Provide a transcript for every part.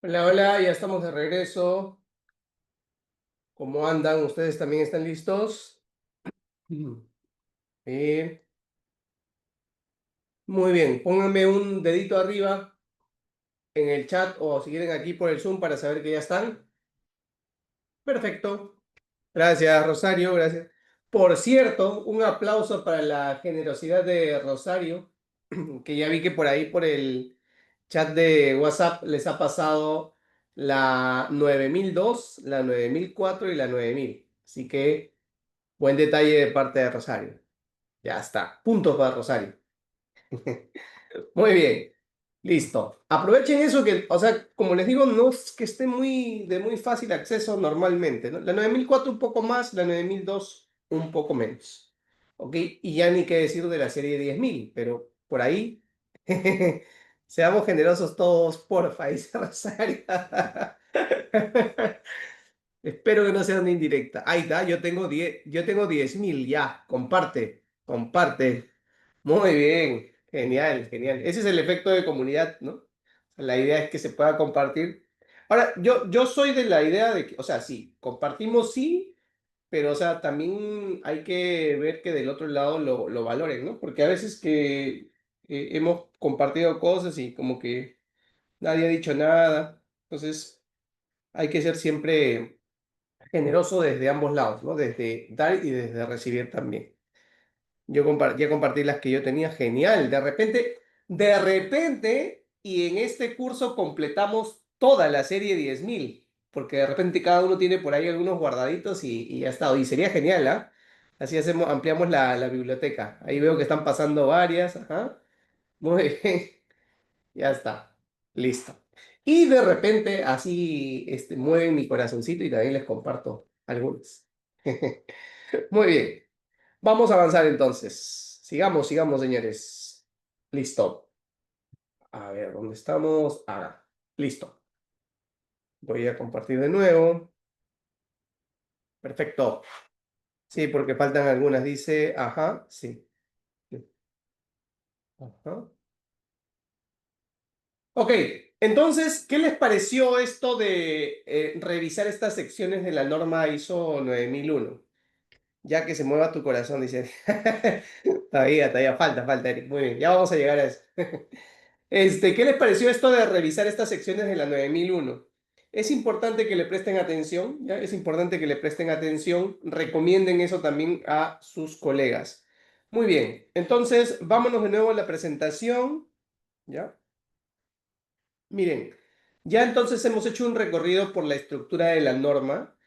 Hola, hola, ya estamos de regreso. ¿Cómo andan? ¿Ustedes también están listos? Ujú. Eh, Muy bien, pónganme un dedito arriba en el chat o si quieren aquí por el Zoom para saber que ya están. Perfecto. Gracias, Rosario, gracias. Por cierto, un aplauso para la generosidad de Rosario, que ya vi que por ahí por el chat de WhatsApp les ha pasado la 9002, la 9004 y la 9000. Así que buen detalle de parte de Rosario. Ya está. Puntos para Rosario. Muy bien. Listo. Aprovechen eso que, o sea, como les digo, no es que esté de muy fácil acceso normalmente, ¿no? La 9004 un poco más, la 9002 un poco menos. ¿Ok? Y ya ni qué decir de la serie 10.000, pero por ahí seamos generosos todos, porfa, dice Rosario. Espero que no sea una indirecta. Ahí está, yo tengo 10.000 ya. Comparte, comparte. Muy bien, genial, genial. Ese es el efecto de comunidad, ¿no? La idea es que se pueda compartir. Ahora, yo soy de la idea de que, o sea, sí, compartimos sí, pero, o sea, también hay que ver que del otro lado lo valoren, ¿no? Porque a veces que hemos compartido cosas y como que nadie ha dicho nada. Entonces, hay que ser siempre generoso desde ambos lados, ¿no? Desde dar y desde recibir también. Ya compartí las que yo tenía, genial. De repente, y en este curso completamos toda la serie 10.000 porque de repente cada uno tiene por ahí algunos guardaditos y ya está. Y sería genial, ¿ah? Así hacemos, ampliamos la biblioteca. Ahí veo que están pasando varias, ajá. Muy bien, ya está. Listo. Y de repente así mueven mi corazoncito y también les comparto algunas. Muy bien. Vamos a avanzar entonces. Sigamos, sigamos, señores. Listo. A ver, ¿dónde estamos? Ah, listo. Voy a compartir de nuevo. Perfecto. Sí, porque faltan algunas. Dice, ajá, sí. Ajá. Ok, entonces, ¿qué les pareció esto de revisar estas secciones de la norma ISO 9001? Ya que se mueva tu corazón, dice. Todavía, falta, Eric. Muy bien, ya vamos a llegar a eso. ¿Qué les pareció esto de revisar estas secciones de la 9001? Es importante que le presten atención, ¿ya? Es importante que le presten atención, recomienden eso también a sus colegas. Muy bien, entonces vámonos de nuevo a la presentación, ¿ya? Miren, ya entonces hemos hecho un recorrido por la estructura de la norma.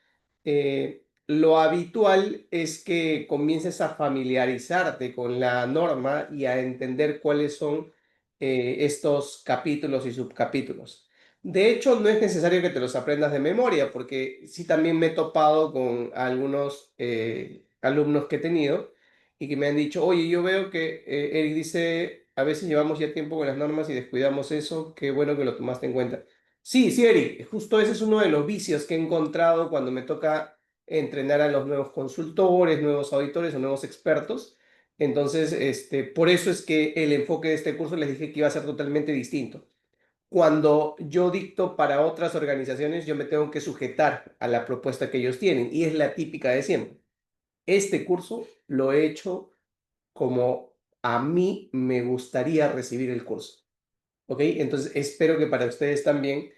Lo habitual es que comiences a familiarizarte con la norma y a entender cuáles son estos capítulos y subcapítulos. De hecho, no es necesario que te los aprendas de memoria, porque sí también me he topado con algunos alumnos que he tenido y que me han dicho, oye, yo veo que Eric dice, a veces llevamos ya tiempo con las normas y descuidamos eso, qué bueno que lo tomaste en cuenta. Sí, sí, Eric, justo ese es uno de los vicios que he encontrado cuando me toca entrenar a los nuevos consultores, nuevos auditores o nuevos expertos. Entonces, por eso es que el enfoque de este curso les dije que iba a ser totalmente distinto. Cuando yo dicto para otras organizaciones, yo me tengo que sujetar a la propuesta que ellos tienen y es la típica de siempre. Este curso lo he hecho como a mí me gustaría recibir el curso. ¿Ok? Entonces espero que para ustedes también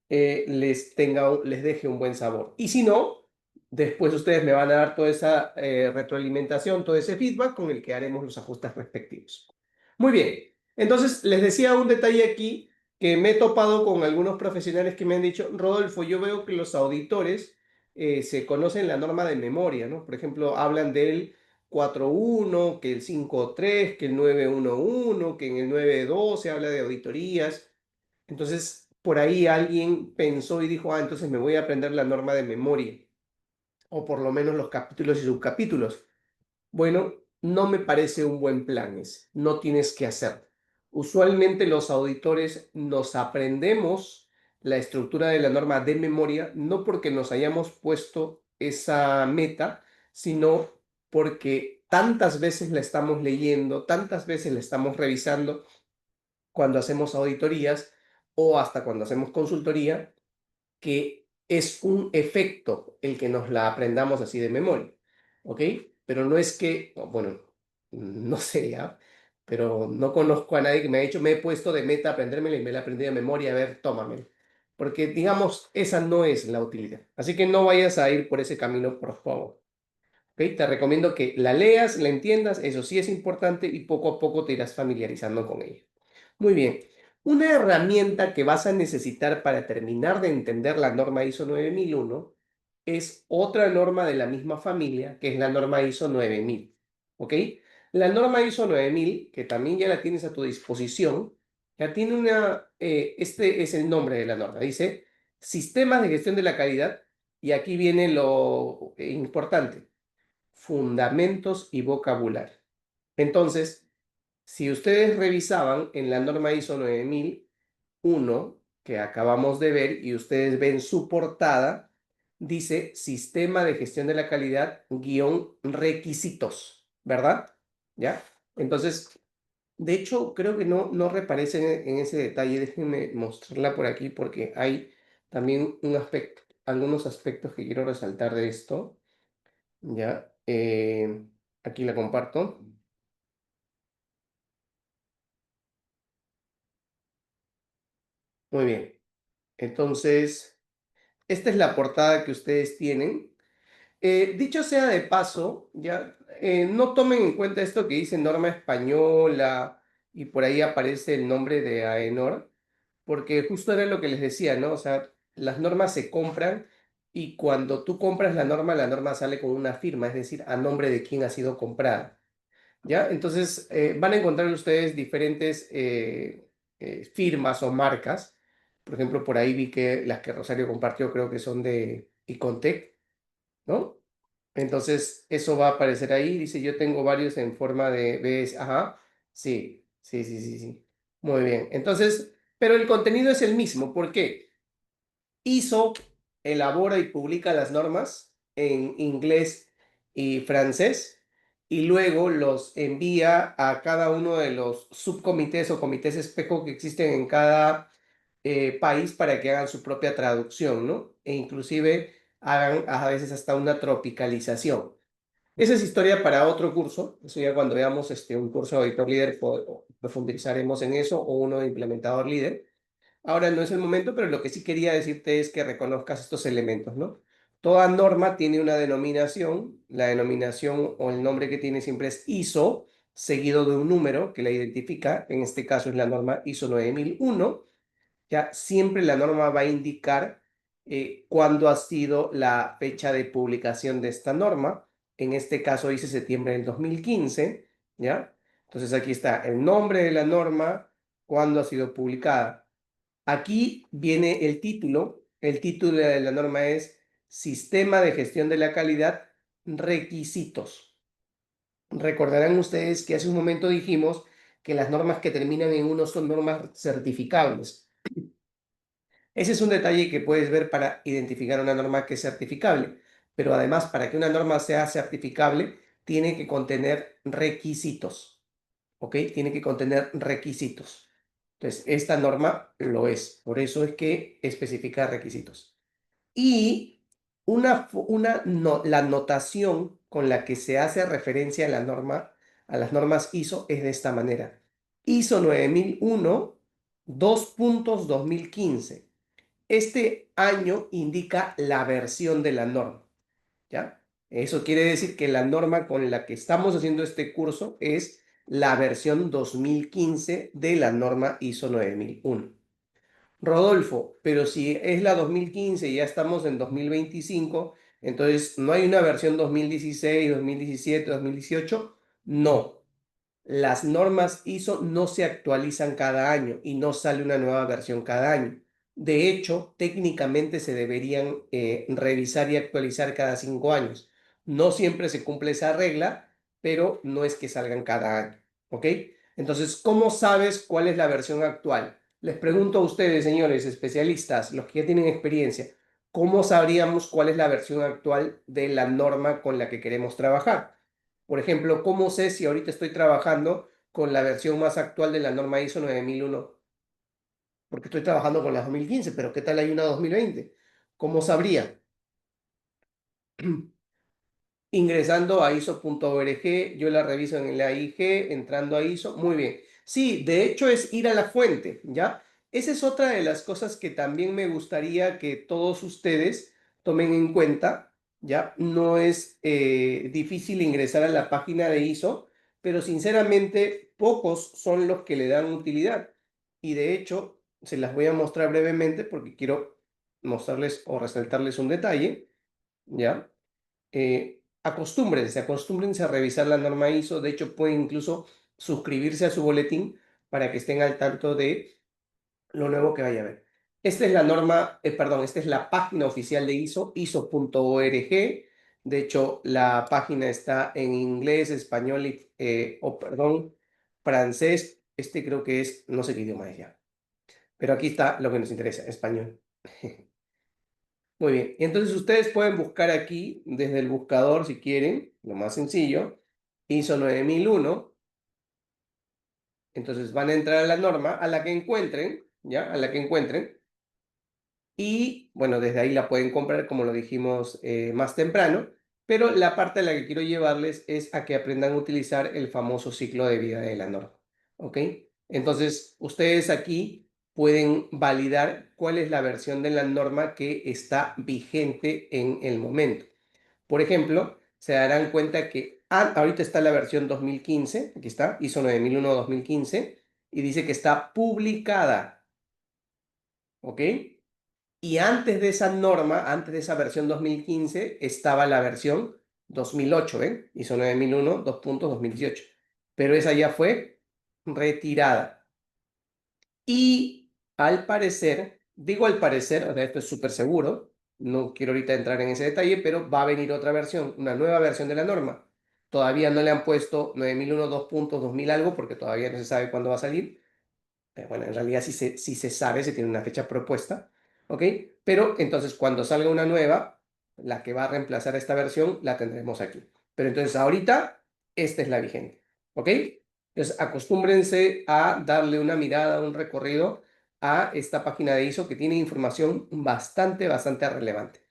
les deje un buen sabor. Y si no, después ustedes me van a dar toda esa retroalimentación, todo ese feedback con el que haremos los ajustes respectivos. Muy bien. Entonces, les decía un detalle aquí que me he topado con algunos profesionales que me han dicho, Rodolfo, yo veo que los auditores se conocen la norma de memoria, ¿no? Por ejemplo, hablan del 4.1, que el 5.3, que el 9.1.1, que en el 9.2 se habla de auditorías. Entonces, por ahí alguien pensó y dijo, ah, entonces me voy a aprender la norma de memoria, o por lo menos los capítulos y subcapítulos. Bueno, no me parece un buen plan ese, no tienes que hacer. Usualmente los auditores nos aprendemos la estructura de la norma de memoria, no porque nos hayamos puesto esa meta, sino porque tantas veces la estamos leyendo, tantas veces la estamos revisando cuando hacemos auditorías o hasta cuando hacemos consultoría, que es un efecto el que nos la aprendamos así de memoria, ¿ok? Pero no es que, bueno, no sé ya, pero no conozco a nadie que me ha dicho, me he puesto de meta aprendérmela y me la aprendí de memoria, a ver, tómamela. Porque, digamos, esa no es la utilidad. Así que no vayas a ir por ese camino, por favor. ¿Ok? Te recomiendo que la leas, la entiendas, eso sí es importante y poco a poco te irás familiarizando con ella. Muy bien. Una herramienta que vas a necesitar para terminar de entender la norma ISO 9001 es otra norma de la misma familia, que es la norma ISO 9000. ¿Ok? La norma ISO 9000, que también ya la tienes a tu disposición, ya tiene este es el nombre de la norma. Dice Sistemas de Gestión de la Calidad y aquí viene lo importante, fundamentos y vocabulario. Entonces, si ustedes revisaban en la norma ISO 9001 que acabamos de ver y ustedes ven su portada, dice Sistema de Gestión de la Calidad guión requisitos, ¿verdad? ¿Ya? Entonces, de hecho, creo que no reparecen en ese detalle. Déjenme mostrarla por aquí porque hay también algunos aspectos que quiero resaltar de esto. ¿Ya? Aquí la comparto. Muy bien. Entonces, esta es la portada que ustedes tienen. Dicho sea de paso, ya no tomen en cuenta esto que dice norma española y por ahí aparece el nombre de AENOR, porque justo era lo que les decía, ¿no? O sea, las normas se compran y cuando tú compras la norma sale con una firma, es decir, a nombre de quién ha sido comprada. ¿Ya? Entonces, van a encontrar ustedes diferentes firmas o marcas. Por ejemplo, por ahí vi que las que Rosario compartió creo que son de Icontec, ¿no? Entonces, eso va a aparecer ahí. Dice, yo tengo varios en forma de BS. Ajá, sí, sí, sí, sí, sí. Muy bien. Entonces, pero el contenido es el mismo. ¿Por qué? ISO elabora y publica las normas en inglés y francés y luego los envía a cada uno de los subcomités o comités espejo que existen en cada país para que hagan su propia traducción, ¿no? E inclusive hagan a veces hasta una tropicalización. Esa es historia para otro curso. Eso ya cuando veamos un curso de editor líder profundizaremos en eso o uno de implementador líder. Ahora no es el momento, pero lo que sí quería decirte es que reconozcas estos elementos, ¿no? Toda norma tiene una denominación, la denominación o el nombre que tiene siempre es ISO, seguido de un número que la identifica, en este caso es la norma ISO 9001, ya siempre la norma va a indicar cuándo ha sido la fecha de publicación de esta norma, en este caso dice septiembre del 2015, ¿ya? Entonces aquí está el nombre de la norma, cuándo ha sido publicada. Aquí viene el título de la norma es Sistema de Gestión de la Calidad, Requisitos. Recordarán ustedes que hace un momento dijimos que las normas que terminan en uno son normas certificables. Ese es un detalle que puedes ver para identificar una norma que es certificable, pero además para que una norma sea certificable tiene que contener requisitos, ¿ok? Tiene que contener requisitos. Entonces, esta norma lo es, por eso es que especifica requisitos. Y la notación con la que se hace referencia a la norma, a las normas ISO es de esta manera. ISO 9001, 2015. Este año indica la versión de la norma, ¿ya? Eso quiere decir que la norma con la que estamos haciendo este curso es la versión 2015 de la norma ISO 9001. Rodolfo, pero si es la 2015 y ya estamos en 2025, entonces no hay una versión 2016, 2017, 2018. No, las normas ISO no se actualizan cada año y no sale una nueva versión cada año. De hecho, técnicamente se deberían revisar y actualizar cada 5 años. No siempre se cumple esa regla, pero no es que salgan cada año. ¿Ok? Entonces, ¿cómo sabes cuál es la versión actual? Les pregunto a ustedes, señores especialistas, los que ya tienen experiencia, ¿cómo sabríamos cuál es la versión actual de la norma con la que queremos trabajar? Por ejemplo, ¿cómo sé si ahorita estoy trabajando con la versión más actual de la norma ISO 9001? Porque estoy trabajando con la 2015, pero ¿qué tal hay una 2020? ¿Cómo sabría? Ingresando a ISO.org, yo la reviso en la IG, entrando a ISO, muy bien. Sí, de hecho es ir a la fuente, ¿ya? Esa es otra de las cosas que también me gustaría que todos ustedes tomen en cuenta, ¿ya? No es difícil ingresar a la página de ISO, pero sinceramente pocos son los que le dan utilidad. Y de hecho, se las voy a mostrar brevemente porque quiero mostrarles o resaltarles un detalle, ¿ya? Acostúmbrense a revisar la norma ISO. De hecho, pueden incluso suscribirse a su boletín para que estén al tanto de lo nuevo que vaya a haber. Esta es la norma, perdón, esta es la página oficial de ISO, iso.org. De hecho, la página está en inglés, español y, perdón, francés. Este creo que es, no sé qué idioma es ya. Pero aquí está lo que nos interesa, español. Muy bien, y entonces ustedes pueden buscar aquí desde el buscador si quieren, lo más sencillo, ISO 9001. Entonces van a entrar a la norma, a la que encuentren, ¿ya? A la que encuentren, y bueno, desde ahí la pueden comprar como lo dijimos más temprano, pero la parte a la que quiero llevarles es a que aprendan a utilizar el famoso ciclo de vida de la norma, ¿ok? Entonces ustedes aquí pueden validar cuál es la versión de la norma que está vigente en el momento. Por ejemplo, se darán cuenta que ahorita está la versión 2015, aquí está, ISO 9001-2015, y dice que está publicada, ¿ok? Y antes de esa norma, antes de esa versión 2015, estaba la versión 2008, ¿ven? ISO 9001, 2018. Pero esa ya fue retirada. Y al parecer, digo al parecer, o sea, esto es súper seguro, no quiero ahorita entrar en ese detalle, pero va a venir otra versión, una nueva versión de la norma. Todavía no le han puesto 9001, 2000 algo, porque todavía no se sabe cuándo va a salir. Bueno, en realidad sí se sabe, se tiene una fecha propuesta, ¿ok? Pero entonces cuando salga una nueva, la que va a reemplazar a esta versión, la tendremos aquí. Pero entonces ahorita, esta es la vigente, ¿ok? Entonces acostúmbrense a darle una mirada, un recorrido a esta página de ISO que tiene información bastante relevante.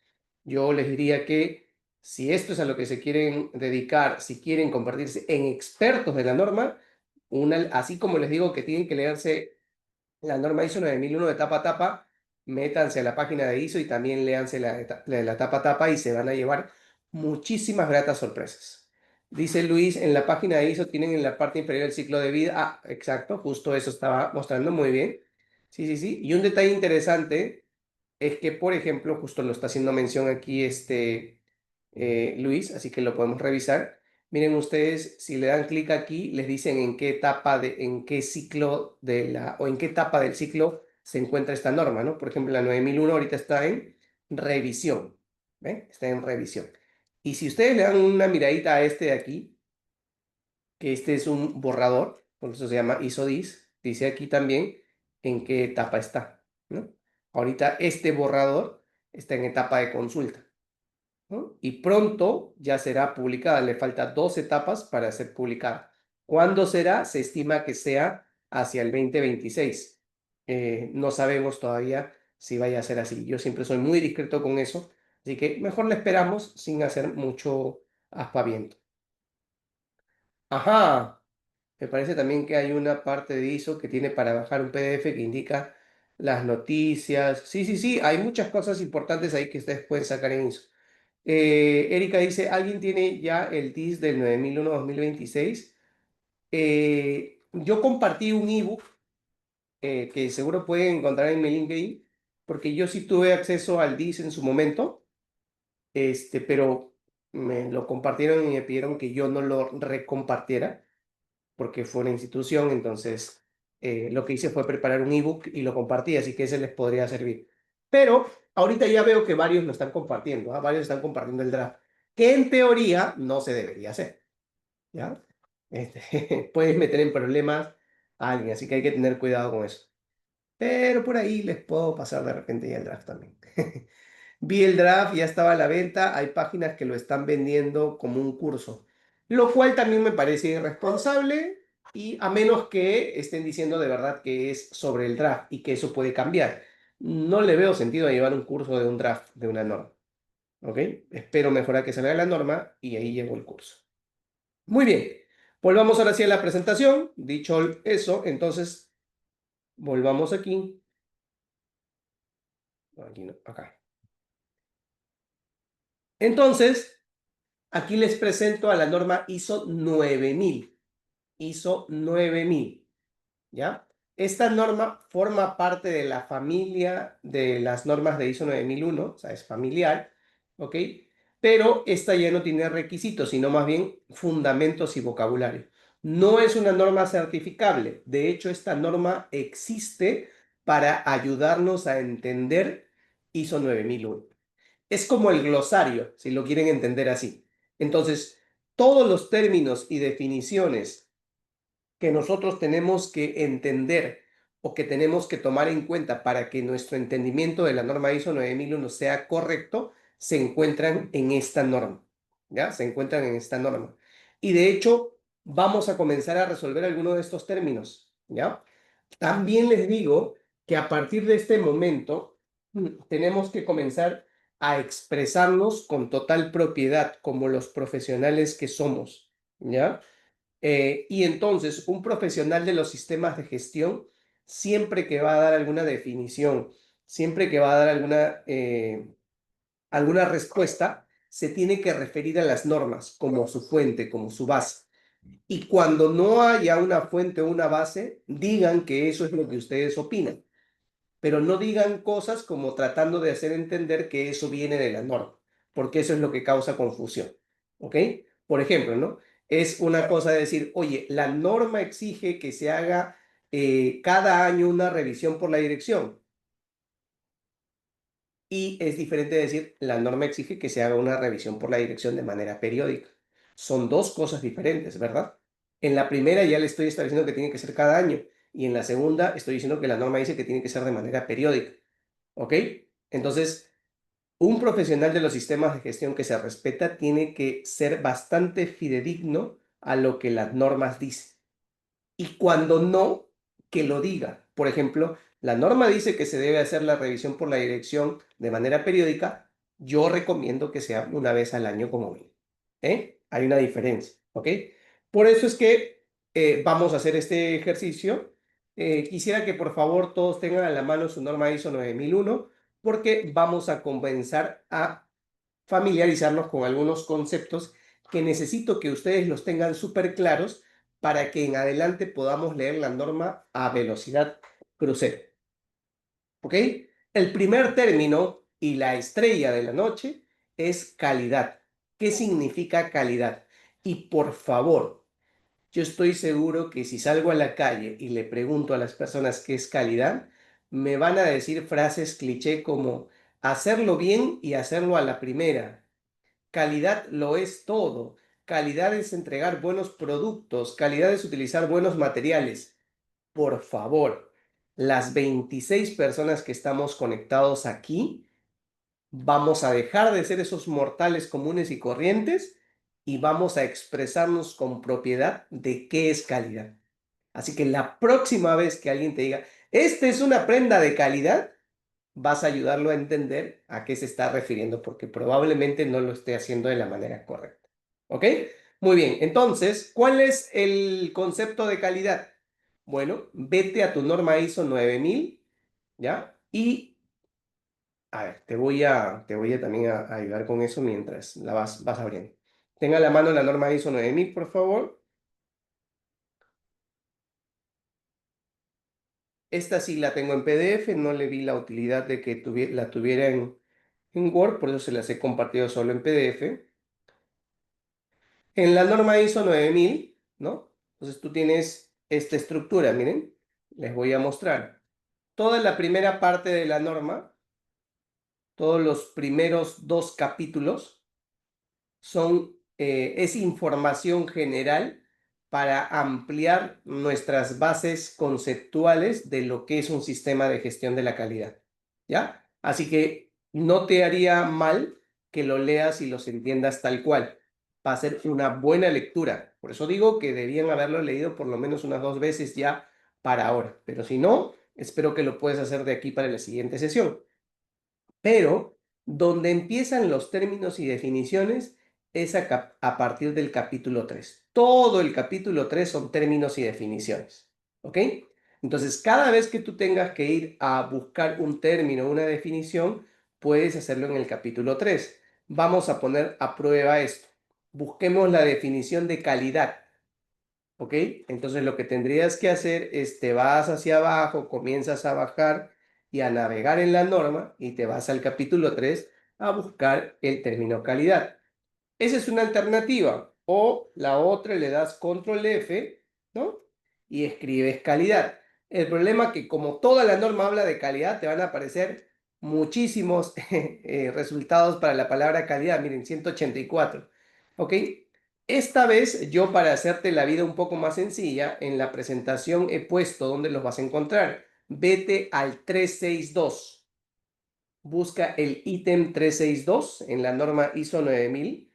Yo les diría que si esto es a lo que se quieren dedicar, si quieren convertirse en expertos de la norma, así como les digo que tienen que leerse la norma ISO 9001 de tapa a tapa, métanse a la página de ISO y también léanse la de la tapa a tapa y se van a llevar muchísimas gratas sorpresas. Dice Luis, en la página de ISO tienen en la parte inferior el ciclo de vida. Ah, exacto, justo eso estaba mostrando muy bien. Sí, sí, sí. Y un detalle interesante es que, por ejemplo, justo lo está haciendo mención aquí Luis, así que lo podemos revisar. Miren ustedes, si le dan clic aquí, les dicen en qué etapa, en qué ciclo o en qué etapa del ciclo se encuentra esta norma, ¿no? Por ejemplo, la 9001 ahorita está en revisión, ¿ven? Está en revisión. Y si ustedes le dan una miradita a este de aquí, que este es un borrador, por eso se llama ISO-DIS, dice aquí también en qué etapa está, ¿no? Ahorita este borrador está en etapa de consulta, ¿no? Y pronto ya será publicada. Le falta 2 etapas para ser publicada. ¿Cuándo será? Se estima que sea hacia el 2026. No sabemos todavía si vaya a ser así. Yo siempre soy muy discreto con eso, así que mejor le esperamos sin hacer mucho aspaviento. Ajá. Me parece también que hay una parte de ISO que tiene para bajar un PDF que indica las noticias. Sí, sí, sí, hay muchas cosas importantes ahí que ustedes pueden sacar en ISO. Erika dice, ¿alguien tiene ya el DIS del 9001-2026? Yo compartí un ebook que seguro pueden encontrar en mi LinkedIn, porque yo sí tuve acceso al DIS en su momento, pero me lo compartieron y me pidieron que yo no lo recompartiera porque fue una institución, entonces lo que hice fue preparar un ebook y lo compartí, así que ese les podría servir. Pero ahorita ya veo que varios lo están compartiendo, ¿ah? Varios están compartiendo el draft, que en teoría no se debería hacer, ¿ya? Puedes meter en problemas a alguien, así que hay que tener cuidado con eso. Pero por ahí les puedo pasar de repente ya el draft también. Vi el draft, ya estaba a la venta, hay páginas que lo están vendiendo como un curso, lo cual también me parece irresponsable y a menos que estén diciendo de verdad que es sobre el draft y que eso puede cambiar. no le veo sentido a llevar un curso de un draft de una norma. ¿Ok? Espero mejorar que salga la norma y ahí llevo el curso. Muy bien. Volvamos ahora sí a la presentación. Dicho eso, entonces volvamos aquí. Aquí no, acá. Entonces, aquí les presento a la norma ISO 9000. ISO 9000. ¿Ya? Esta norma forma parte de la familia de las normas de ISO 9001, o sea, es familiar, ¿ok? Pero esta ya no tiene requisitos, sino más bien fundamentos y vocabulario. No es una norma certificable. De hecho, esta norma existe para ayudarnos a entender ISO 9001. Es como el glosario, si lo quieren entender así. Entonces, todos los términos y definiciones que nosotros tenemos que entender o que tenemos que tomar en cuenta para que nuestro entendimiento de la norma ISO 9001 sea correcto, se encuentran en esta norma, ¿ya? Se encuentran en esta norma. Y de hecho, vamos a comenzar a resolver algunos de estos términos, ¿ya? También les digo que a partir de este momento tenemos que comenzar a expresarnos con total propiedad como los profesionales que somos, ¿ya? Y entonces, un profesional de los sistemas de gestión, siempre que va a dar alguna definición, siempre que va a dar alguna respuesta, se tiene que referir a las normas como su fuente, como su base. Y cuando no haya una fuente o una base, digan que eso es lo que ustedes opinan, pero no digan cosas como tratando de hacer entender que eso viene de la norma, porque eso es lo que causa confusión. ¿Ok? Por ejemplo, ¿no? Es una cosa de decir, oye, la norma exige que se haga cada año una revisión por la dirección. Y es diferente decir, la norma exige que se haga una revisión por la dirección de manera periódica. Son dos cosas diferentes, ¿verdad? En la primera ya le estoy estableciendo que tiene que ser cada año y en la segunda estoy diciendo que la norma dice que tiene que ser de manera periódica. ¿Ok? Entonces, un profesional de los sistemas de gestión que se respeta tiene que ser bastante fidedigno a lo que las normas dicen. Y cuando no, que lo diga. Por ejemplo, la norma dice que se debe hacer la revisión por la dirección de manera periódica. Yo recomiendo que sea una vez al año como mínimo. ¿Eh? Hay una diferencia, ¿ok? Por eso es que vamos a hacer este ejercicio. Quisiera que por favor todos tengan a la mano su norma ISO 9001 porque vamos a comenzar a familiarizarnos con algunos conceptos que necesito que ustedes los tengan súper claros para que en adelante podamos leer la norma a velocidad crucero. ¿Ok? El primer término y la estrella de la noche es calidad. ¿Qué significa calidad? Y por favor, yo estoy seguro que si salgo a la calle y le pregunto a las personas qué es calidad, me van a decir frases cliché como hacerlo bien y hacerlo a la primera. Calidad lo es todo. Calidad es entregar buenos productos. Calidad es utilizar buenos materiales. Por favor, las 26 personas que estamos conectados aquí, vamos a dejar de ser esos mortales comunes y corrientes y vamos a expresarnos con propiedad de qué es calidad. Así que la próxima vez que alguien te diga, esta es una prenda de calidad, vas a ayudarlo a entender a qué se está refiriendo, porque probablemente no lo esté haciendo de la manera correcta. ¿Ok? Muy bien, entonces, ¿cuál es el concepto de calidad? Bueno, vete a tu norma ISO 9000, ¿ya? Y, a ver, te voy a también a ayudar con eso mientras la vas abriendo. Tenga a la mano la norma ISO 9000, por favor. Esta sí la tengo en PDF, no le vi la utilidad de que la tuviera en Word, por eso se las he compartido solo en PDF. En la norma ISO 9000, ¿no? Entonces tú tienes esta estructura, miren, les voy a mostrar. Toda la primera parte de la norma, todos los primeros dos capítulos, es información general para ampliar nuestras bases conceptuales de lo que es un sistema de gestión de la calidad. ¿Ya? Así que no te haría mal que lo leas y los entiendas tal cual. Va a ser una buena lectura. Por eso digo que debían haberlo leído por lo menos unas 2 veces ya para ahora. Pero si no, Espero que lo puedas hacer de aquí para la siguiente sesión. Pero donde empiezan los términos y definiciones es a partir del capítulo 3. Todo el capítulo 3 son términos y definiciones. ¿Ok? Entonces, cada vez que tú tengas que ir a buscar un término o una definición, puedes hacerlo en el capítulo 3. Vamos a poner a prueba esto. Busquemos la definición de calidad. ¿Ok? Entonces lo que tendrías que hacer es te vas hacia abajo, comienzas a bajar y a navegar en la norma y te vas al capítulo 3 a buscar el término calidad. Esa es una alternativa. O la otra le das control F, ¿no? Y escribes calidad. El problema es que como toda la norma habla de calidad, te van a aparecer muchísimos resultados para la palabra calidad. Miren, 184. ¿Ok? Esta vez yo para hacerte la vida un poco más sencilla, en la presentación he puesto dónde los vas a encontrar. Vete al 362. Busca el ítem 362 en la norma ISO 9000.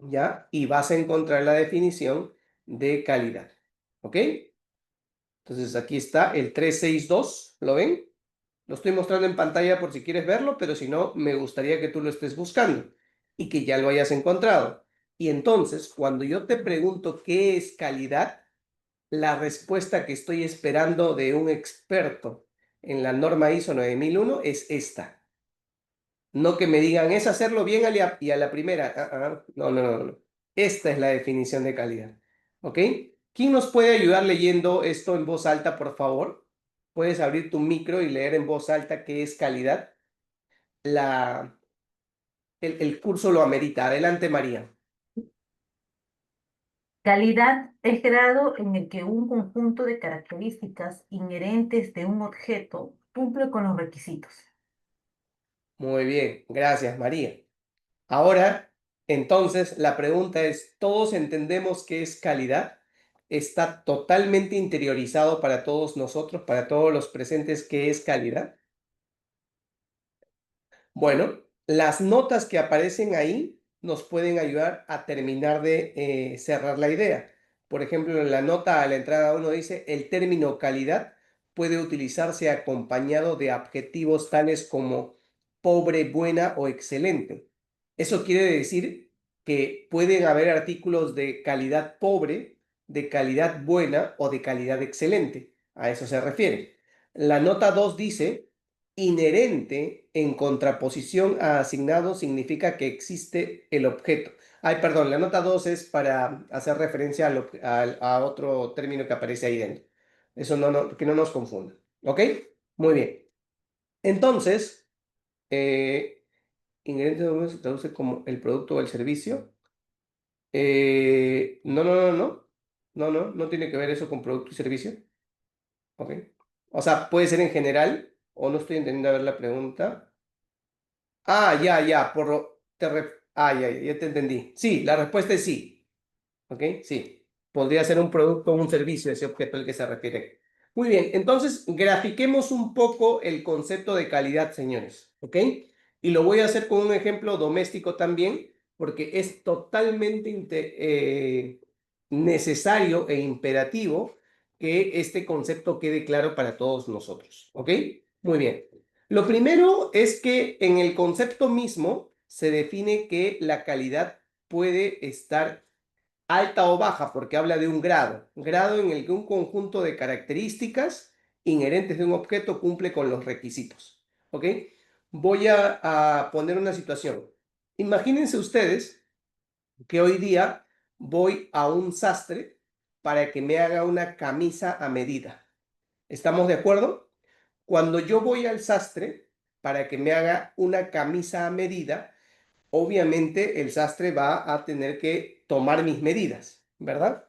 ¿Ya? Y vas a encontrar la definición de calidad. ¿Ok? Entonces aquí está el 362. ¿Lo ven? Lo estoy mostrando en pantalla por si quieres verlo, pero si no, me gustaría que tú lo estés buscando y que ya lo hayas encontrado. Y entonces, cuando yo te pregunto qué es calidad, la respuesta que estoy esperando de un experto en la norma ISO 9001 es esta. No que me digan, es hacerlo bien y a la primera. No, no, no, no. Esta es la definición de calidad. ¿Ok? ¿Quién nos puede ayudar leyendo esto en voz alta, por favor? Puedes abrir tu micro y leer en voz alta qué es calidad. La, el curso lo amerita. Adelante, María. Calidad es grado en el que un conjunto de características inherentes de un objeto cumple con los requisitos. Muy bien. Gracias, María. Ahora, entonces, la pregunta es, ¿todos entendemos qué es calidad? ¿Está totalmente interiorizado para todos nosotros, para todos los presentes, qué es calidad? Bueno, las notas que aparecen ahí nos pueden ayudar a terminar de cerrar la idea. Por ejemplo, en la nota a la entrada uno dice, el término calidad puede utilizarse acompañado de adjetivos tales como pobre, buena o excelente. Eso quiere decir que pueden haber artículos de calidad pobre, de calidad buena o de calidad excelente. A eso se refiere. La nota 2 dice inherente en contraposición a asignado significa que existe el objeto. Ay, perdón, la nota 2 es para hacer referencia a otro término que aparece ahí dentro. Eso que no nos confunda. ¿Ok? Muy bien. Entonces, inherente se traduce como el producto o el servicio. No, no, no, no. No, no, no tiene que ver eso con producto y servicio. ¿Ok? O sea, puede ser en general, o no estoy entendiendo a ver la pregunta. Ah, ya, ya, ya, ya te entendí. Sí, la respuesta es sí. ¿Ok? Sí. Podría ser un producto o un servicio ese objeto al que se refiere. Muy bien, entonces grafiquemos un poco el concepto de calidad, señores. ¿Ok? Y lo voy a hacer con un ejemplo doméstico también, porque es totalmente necesario e imperativo que este concepto quede claro para todos nosotros. ¿Ok? Muy bien. Lo primero es que en el concepto mismo se define que la calidad puede estar alta o baja porque habla de un grado en el que un conjunto de características inherentes de un objeto cumple con los requisitos. ¿Ok? Voy a poner una situación. Imagínense ustedes que hoy día voy a un sastre para que me haga una camisa a medida. ¿Estamos de acuerdo? Cuando yo voy al sastre para que me haga una camisa a medida, obviamente el sastre va a tener que tomar mis medidas, ¿verdad?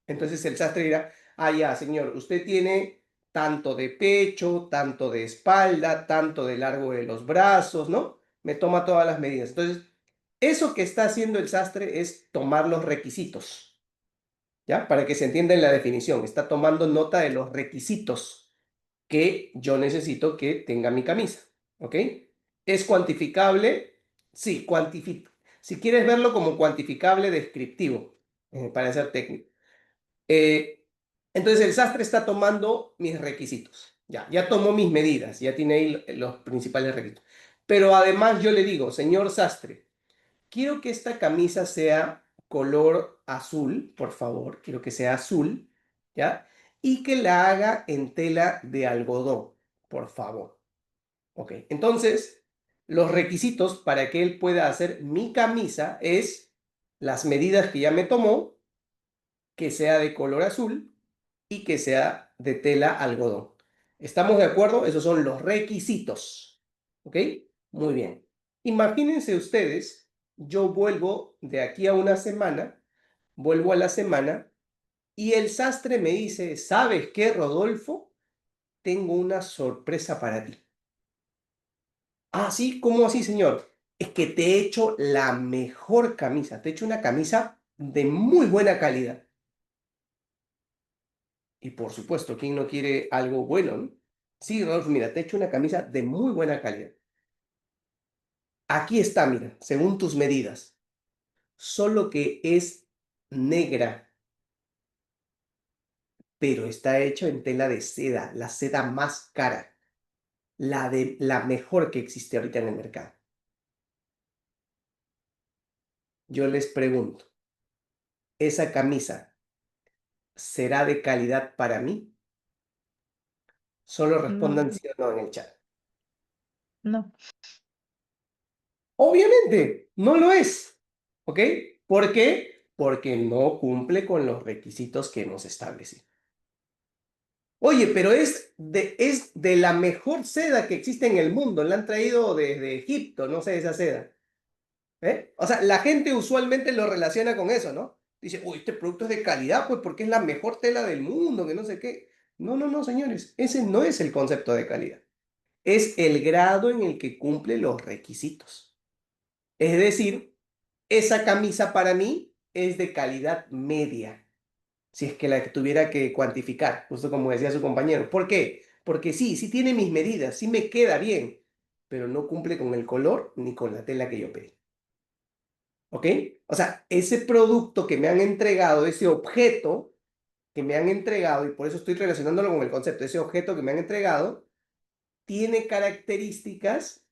Entonces el sastre dirá, ah, ya, señor, usted tiene tanto de pecho, tanto de espalda, tanto de largo de los brazos, ¿no? Me toma todas las medidas. Entonces, eso que está haciendo el sastre es tomar los requisitos, ¿ya? Para que se entienda en la definición, está tomando nota de los requisitos que yo necesito que tenga mi camisa, ¿ok? ¿Es cuantificable? Sí, si quieres verlo como cuantificable descriptivo, para ser técnico. Eh, entonces el sastre está tomando mis requisitos. Ya tomó mis medidas, ya tiene ahí los principales requisitos. Pero además yo le digo, señor sastre, quiero que esta camisa sea color azul, por favor, quiero que sea azul, ¿ya? Y que la haga en tela de algodón, por favor. Ok, entonces, los requisitos para que él pueda hacer mi camisa es las medidas que ya me tomó, que sea de color azul y que sea de tela algodón. ¿Estamos de acuerdo? Esos son los requisitos. ¿Ok? Muy bien. Imagínense ustedes, yo vuelvo de aquí a una semana, vuelvo a la semana y el sastre me dice, ¿sabes qué, Rodolfo? Tengo una sorpresa para ti. Ah, sí, ¿cómo así, señor? Es que te he hecho la mejor camisa, te he hecho una camisa de muy buena calidad. Y por supuesto, ¿quién no quiere algo bueno, no? Sí, Rodolfo, mira, te he hecho una camisa de muy buena calidad. Aquí está, mira, según tus medidas. Solo que es negra, pero está hecho en tela de seda, la seda más cara, la mejor que existe ahorita en el mercado. Yo les pregunto, ¿esa camisa será de calidad para mí? Solo No, respondan sí o no en el chat. no, Obviamente, no lo es. ¿Ok? ¿Por qué? Porque no cumple con los requisitos que hemos establecido. Oye, pero es de la mejor seda que existe en el mundo. La han traído desde Egipto, no sé, esa seda. ¿Eh? O sea, la gente usualmente lo relaciona con eso, ¿no? Dice, uy, este producto es de calidad, pues porque es la mejor tela del mundo, que no sé qué. No, no, no, señores. Ese no es el concepto de calidad. Es el grado en el que cumple los requisitos. Es decir, esa camisa para mí es de calidad media, si es que la tuviera que cuantificar, justo como decía su compañero. ¿Por qué? Porque sí, sí tiene mis medidas, sí me queda bien, pero no cumple con el color ni con la tela que yo pedí. ¿Ok? O sea, ese producto que me han entregado, ese objeto que me han entregado, y por eso estoy relacionándolo con el concepto, ese objeto que me han entregado, tiene características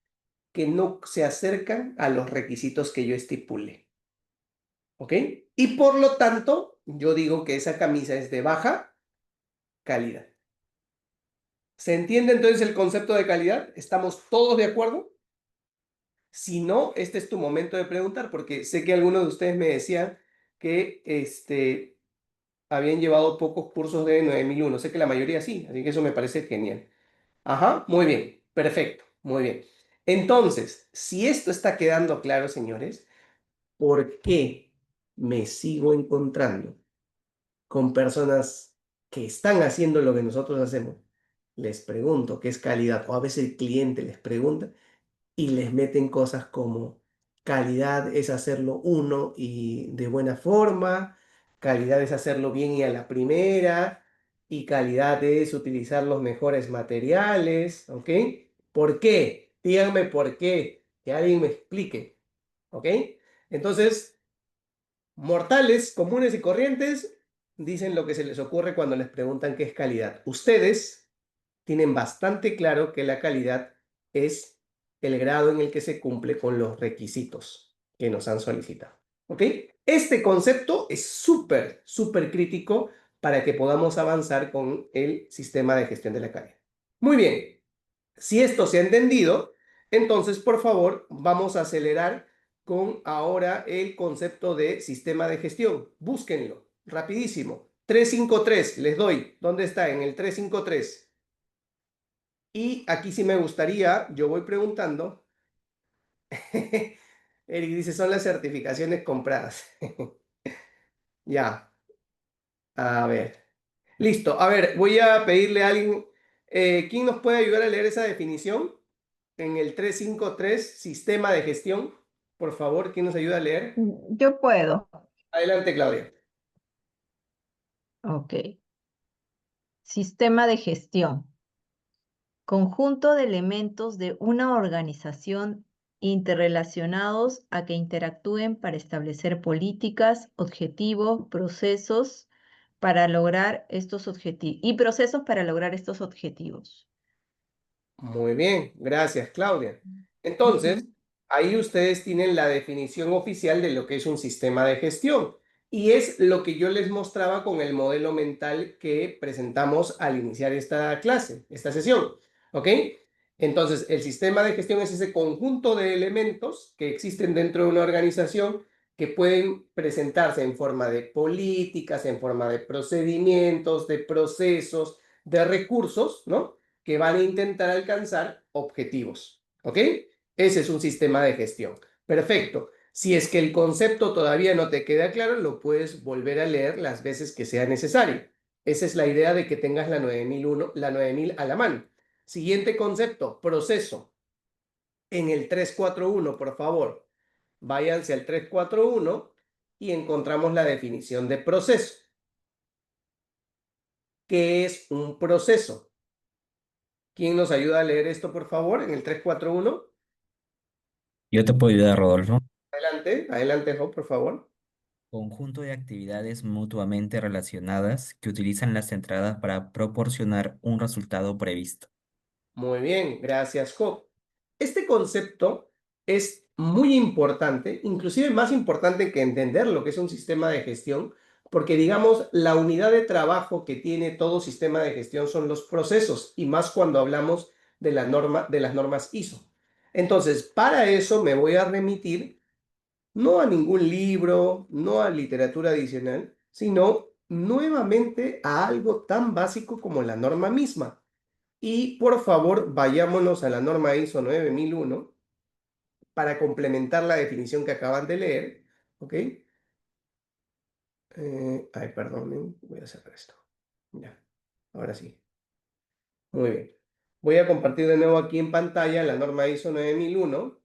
que no se acercan a los requisitos que yo estipulé. ¿Ok? Y por lo tanto, yo digo que esa camisa es de baja calidad. ¿Se entiende entonces el concepto de calidad? ¿Estamos todos de acuerdo? Si no, este es tu momento de preguntar, porque sé que algunos de ustedes me decían que habían llevado pocos cursos de 9001. Sé que la mayoría sí, así que eso me parece genial. Ajá, muy bien, perfecto, muy bien. Entonces, si esto está quedando claro, señores, ¿por qué me sigo encontrando con personas que están haciendo lo que nosotros hacemos? Les pregunto qué es calidad, o a veces el cliente les pregunta y les meten cosas como calidad es hacerlo uno y de buena forma, calidad es hacerlo bien y a la primera, y calidad es utilizar los mejores materiales, ¿ok? ¿Por qué? Díganme por qué, que alguien me explique, ¿ok? Entonces, mortales, comunes y corrientes dicen lo que se les ocurre cuando les preguntan qué es calidad. Ustedes tienen bastante claro que la calidad es el grado en el que se cumple con los requisitos que nos han solicitado. ¿Ok? Este concepto es súper, súper crítico para que podamos avanzar con el sistema de gestión de la calidad. Muy bien. Si esto se ha entendido, entonces, por favor, vamos a acelerar con ahora el concepto de sistema de gestión. Búsquenlo, rapidísimo. 353, les doy. ¿Dónde está? En el 353. Y aquí sí me gustaría, yo voy preguntando. Eric dice, son las certificaciones compradas. Ya, a ver. Listo, a ver, voy a pedirle a alguien, ¿quién nos puede ayudar a leer esa definición? En el 353 sistema de gestión. Por favor, ¿quién nos ayuda a leer? yo puedo. Adelante, Claudia. Ok. Sistema de gestión. Conjunto de elementos de una organización interrelacionados a que interactúen para establecer políticas, objetivos, procesos para lograr estos objetivos y procesos para lograr estos objetivos. Muy bien, gracias, Claudia. Entonces, Ujú. ahí ustedes tienen la definición oficial de lo que es un sistema de gestión. Y es lo que yo les mostraba con el modelo mental que presentamos al iniciar esta clase, esta sesión. ¿Ok? Entonces, el sistema de gestión es ese conjunto de elementos que existen dentro de una organización que pueden presentarse en forma de políticas, en forma de procedimientos, de procesos, de recursos, ¿no? Que van a intentar alcanzar objetivos. ¿Ok? Ese es un sistema de gestión. Perfecto. Si es que el concepto todavía no te queda claro, lo puedes volver a leer las veces que sea necesario. Esa es la idea de que tengas la 9001, la 9000 a la mano. Siguiente concepto, proceso. En el 341, por favor, váyanse al 341 y encontramos la definición de proceso. ¿Qué es un proceso? ¿Quién nos ayuda a leer esto, por favor, en el 341? Yo te puedo ayudar, Rodolfo. Adelante, adelante, Jo, por favor. Conjunto de actividades mutuamente relacionadas que utilizan las entradas para proporcionar un resultado previsto. Muy bien, gracias, Jo. Este concepto es muy importante, inclusive más importante que entender lo que es un sistema de gestión, porque digamos, la unidad de trabajo que tiene todo sistema de gestión son los procesos, y más cuando hablamos de la norma, de las normas ISO. Entonces, para eso me voy a remitir no a ningún libro, no a literatura adicional, sino nuevamente a algo tan básico como la norma misma. Y por favor, vayámonos a la norma ISO 9001 para complementar la definición que acaban de leer. ¿Ok? Ay, perdonen, voy a cerrar esto. Ya, ahora sí. Muy bien. Voy a compartir de nuevo aquí en pantalla la norma ISO 9001.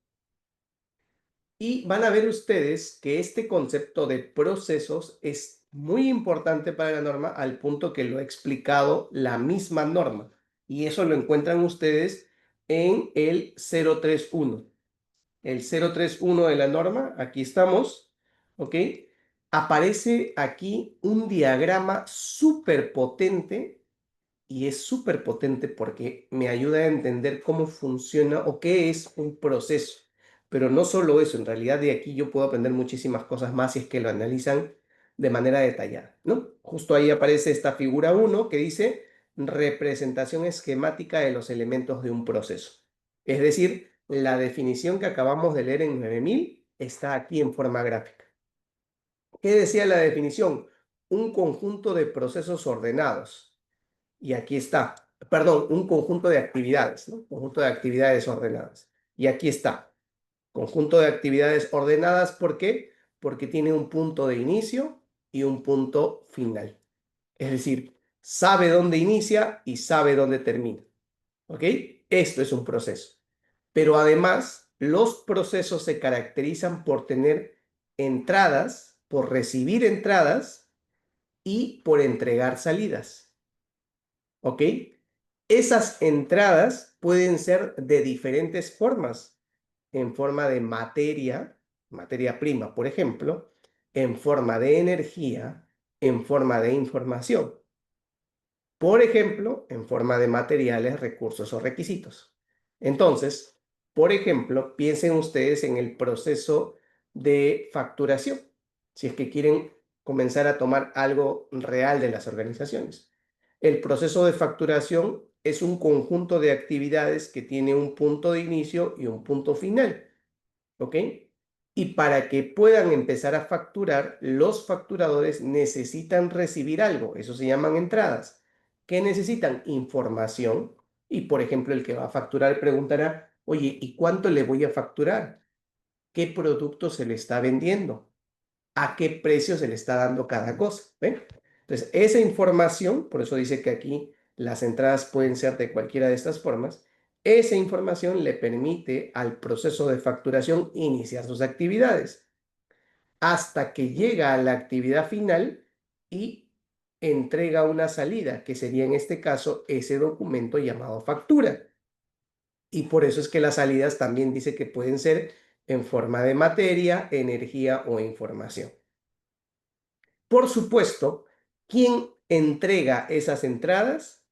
Y van a ver ustedes que este concepto de procesos es muy importante para la norma al punto que lo ha explicado la misma norma. Y eso lo encuentran ustedes en el 031. El 031 de la norma, aquí estamos, ¿ok? Aparece aquí un diagrama súper potente y es súper potente porque me ayuda a entender cómo funciona o qué es un proceso. Pero no solo eso, en realidad de aquí yo puedo aprender muchísimas cosas más si es que lo analizan de manera detallada, ¿no? Justo ahí aparece esta figura uno que dice representación esquemática de los elementos de un proceso. Es decir, la definición que acabamos de leer en 9000 está aquí en forma gráfica. ¿Qué decía la definición? Un conjunto de procesos ordenados y aquí está, perdón, un conjunto de actividades, ¿no? Conjunto de actividades ordenadas. Y aquí está, conjunto de actividades ordenadas, ¿por qué? Porque tiene un punto de inicio y un punto final. Es decir, sabe dónde inicia y sabe dónde termina. ¿Ok? Esto es un proceso. Pero además, los procesos se caracterizan por tener entradas, por recibir entradas y por entregar salidas. ¿Ok? Esas entradas pueden ser de diferentes formas, en forma de materia, materia prima, por ejemplo, en forma de energía, en forma de información, por ejemplo, en forma de materiales, recursos o requisitos. Entonces, por ejemplo, piensen ustedes en el proceso de facturación, si es que quieren comenzar a tomar algo real de las organizaciones. El proceso de facturación es un conjunto de actividades que tiene un punto de inicio y un punto final, ¿ok? Y para que puedan empezar a facturar, los facturadores necesitan recibir algo, eso se llaman entradas. ¿Qué necesitan? Información. Y por ejemplo, el que va a facturar preguntará, oye, ¿y cuánto le voy a facturar? ¿Qué producto se le está vendiendo? ¿A qué precio se le está dando cada cosa? ¿Ven? Entonces, esa información, por eso dice que aquí las entradas pueden ser de cualquiera de estas formas, esa información le permite al proceso de facturación iniciar sus actividades hasta que llega a la actividad final y entrega una salida, que sería en este caso ese documento llamado factura. Y por eso es que las salidas también dice que pueden ser en forma de materia, energía o información. Por supuesto, ¿quién entrega esas entradas?